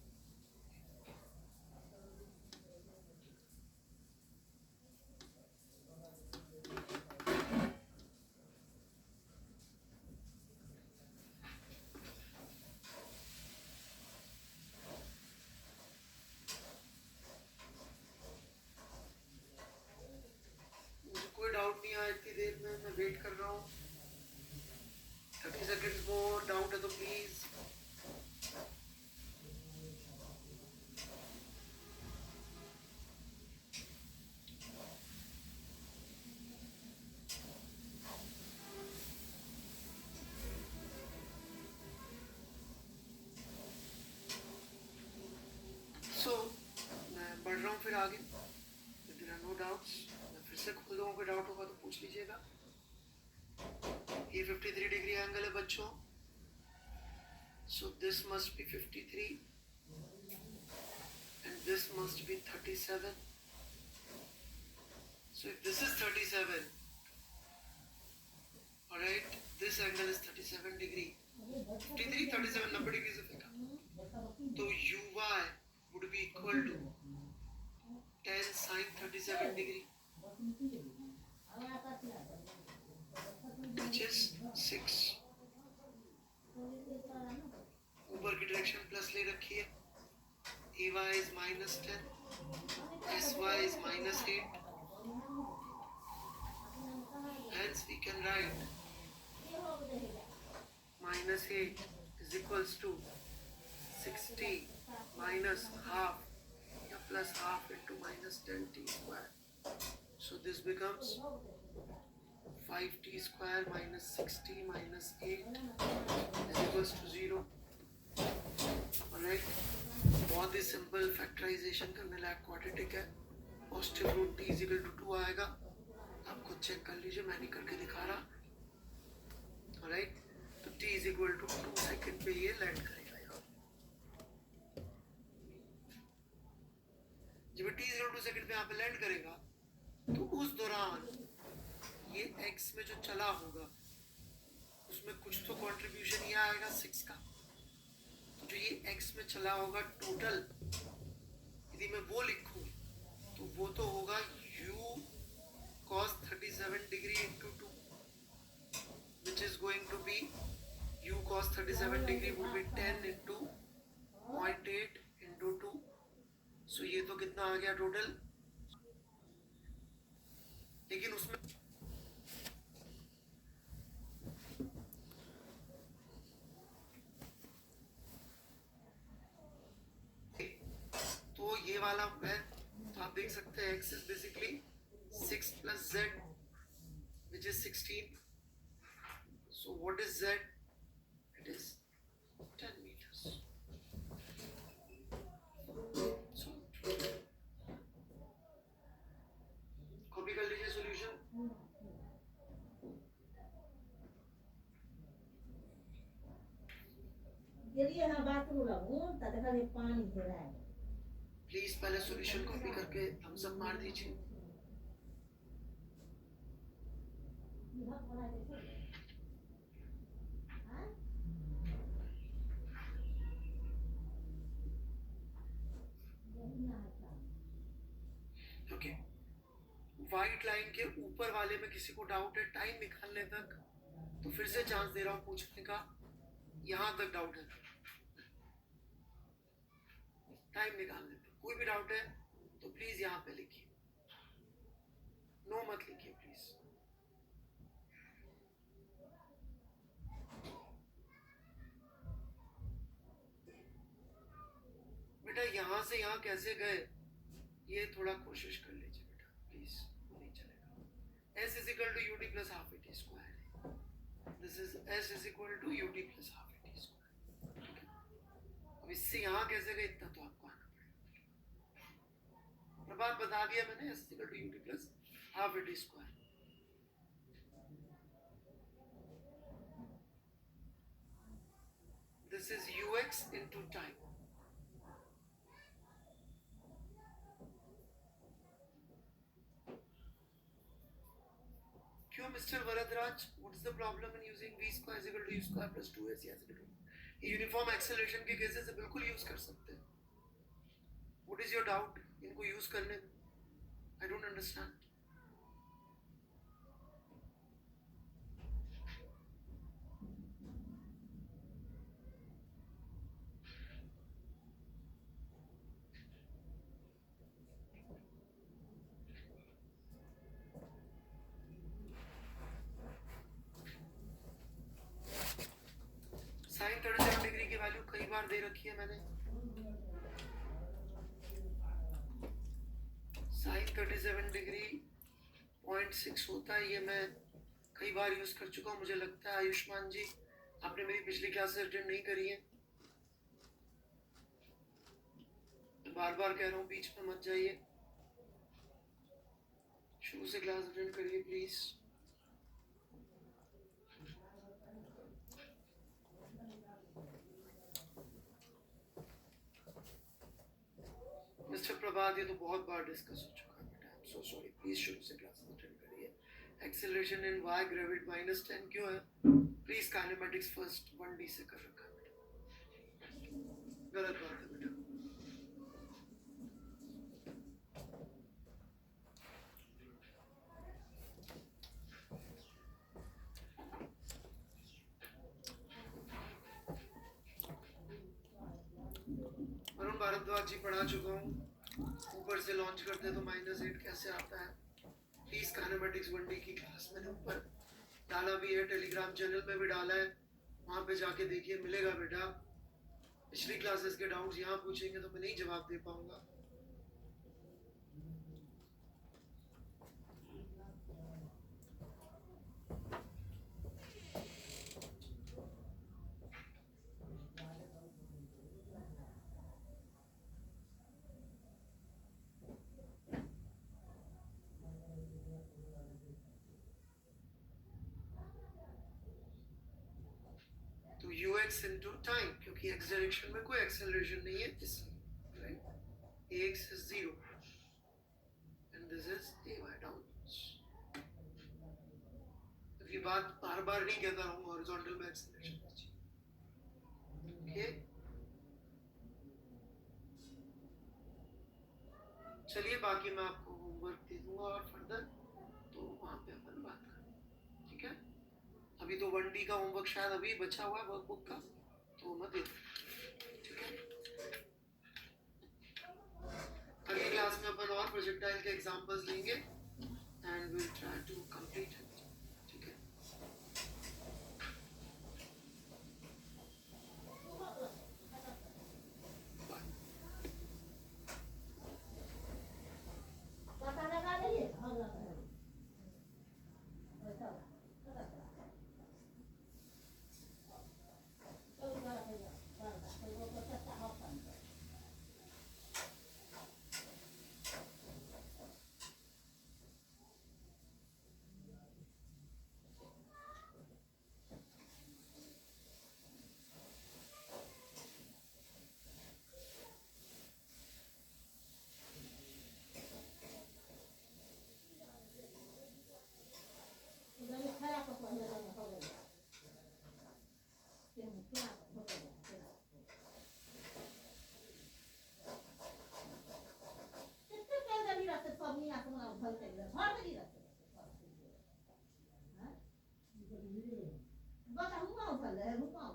कोई डाउट नहीं आया इतनी देर में, मैं वेट कर रहा हूँ। 30 सेकेंड्स मोर, डाउट है तो प्लीज। सो मैं बढ़ रहा हूँ फिर आगे। There are no doubts. मैं फिर से खोल दूँगा, कोई डाउट होगा तो पूछ लीजिएगा। ये 53 डिग्री एंगल है बच्चों। So this must be 53 and this must be 37. So if this is 37, alright, this angle is 37 degree. 53, 37, 90 degree से फेंका। तो UY would be equal to 10 sin 37 degree, which is 6. ऊपर की डायरेक्शन प्लस ले रखी है। AY is minus 10, SY is minus 8. Hence we can write minus 8 is equals to 60 minus half plus half into minus 10t square. So this becomes 5t square minus 60 minus 8 is equals to 0. Alright, बहुत ही simple factorization करने लायक quadratic है। Positive root t is equal to 2 आएगा। आप खुद check कर लीजिए, मैं नहीं करके दिखा रहा। Alright, तो t is equal to 2 second पे ये लैंड करेगा यहाँ। जब t is equal to 2 second पे यहाँ पे लैंड करेगा तो उस दौरान ये x में जो चला होगा उसमें कुछ तो कंट्रीब्यूशन ये आएगा 6 का। जो ये x में चला होगा टोटल, यदि मैं वो लिखूं तो वो तो होगा u cos 37 degree into 2, which is going to be u cos 37 degree would be 10 into 0.8 into 2. So ये तो कितना आ गया टोटल, लेकिन उसमें तो ये वाला है, तो आप देख सकते हैं x is basically 6 plus z which is 16. So what is z? It is 10 meters. So copy कर लीजिए सॉल्यूशन। प्लीज पहले सॉल्यूशन कॉपी करके थम्स अप मार दीजिए। ओके, व्हाइट लाइन के ऊपर वाले में किसी को डाउट है टाइम निकालने तक, तो फिर से चांस दे रहा हूँ पूछने का। यहाँ तक डाउट है, टाइम निकालने तक कोई भी डाउट है तो प्लीज यहाँ पे लिखिए, नो मत लिखिए प्लीज। बेटा यहाँ से यहाँ कैसे गए ये थोड़ा कोशिश कर लीजिए बेटा प्लीज, नहीं चलेगा। s is equal to ut plus half at square, this is s is equal to ut plus half at square। अब इससे यहाँ कैसे गए इतना तो आपको आना पड़ेगा। प्रभात बता दिया मैंने, s is equal to ut plus half at square। This is ux into time। क्यों mister Varadraj, what is the problem in using v square is equal to u square plus 2ac as equal to uniform acceleration के cases से बिल्कुल use कर सकते हैं. What is your doubt इनको use करने में? I don't understand. Sine 37 degree की वैल्यू कई बार दे रखी है मैंने. साइन 37 डिग्री 0.6 होता है. ये मैं कई बार यूज कर चुका हूँ. मुझे लगता है आयुष्मान जी आपने मेरी पिछली क्लासेस अटेंड नहीं करी है. बार बार कह रहा हूँ बीच में मत जाइए. शुरू से क्लास अटेंड करिए प्लीज. मिस्टर प्रभात ये तो बहुत बार डिस्कस हो चुका है बेटा. I am so sorry. Please शुरू से क्लास अटेंड करिए. एक्सेलरेशन इन y ग्रेविट -10 क्यों है? प्लीज काइनेमेटिक्स फर्स्ट 1D से कर रखा है बेटा. गलत बात है बेटा. वरुण भारद्वाज जी पढ़ा चुका हूँ. ऊपर से लॉन्च करते तो -8 कैसे आता है? प्लीज काइनेमेटिक्स 1D की क्लास मैंने ऊपर डाला भी है. टेलीग्राम चैनल पे भी डाला है. वहाँ पे जाके देखिए मिलेगा बेटा. पिछली क्लासेस के डाउट्स यहाँ पूछेंगे तो मैं नहीं जवाब दे पाऊंगा. तो ux into टाइम क्योंकि x डायरेक्शन में कोई एक्सेलरेशन नहीं है इसलिए right. ax is 0 and this is ay downwards. ये बात बार बार नहीं कहता रहूँ. हॉरिजॉन्टल में एक्सेलरेशन ओके. चलिए बाकी मैं आपको होमवर्क दे दूंगा और फर्दर तो वहाँ पे अपन बात करें. ठीक है. अभी तो 1D का होमवर्क शायद अभी बचा हुआ है वर्कबुक का तो मैं दे दूँ. ठीक है. अगली क्लास में अपन और प्रोजेक्टाइल के एग्जांपल्स लेंगे and will try to complete it. ठीक है. Bota arruma, velho. Arruma.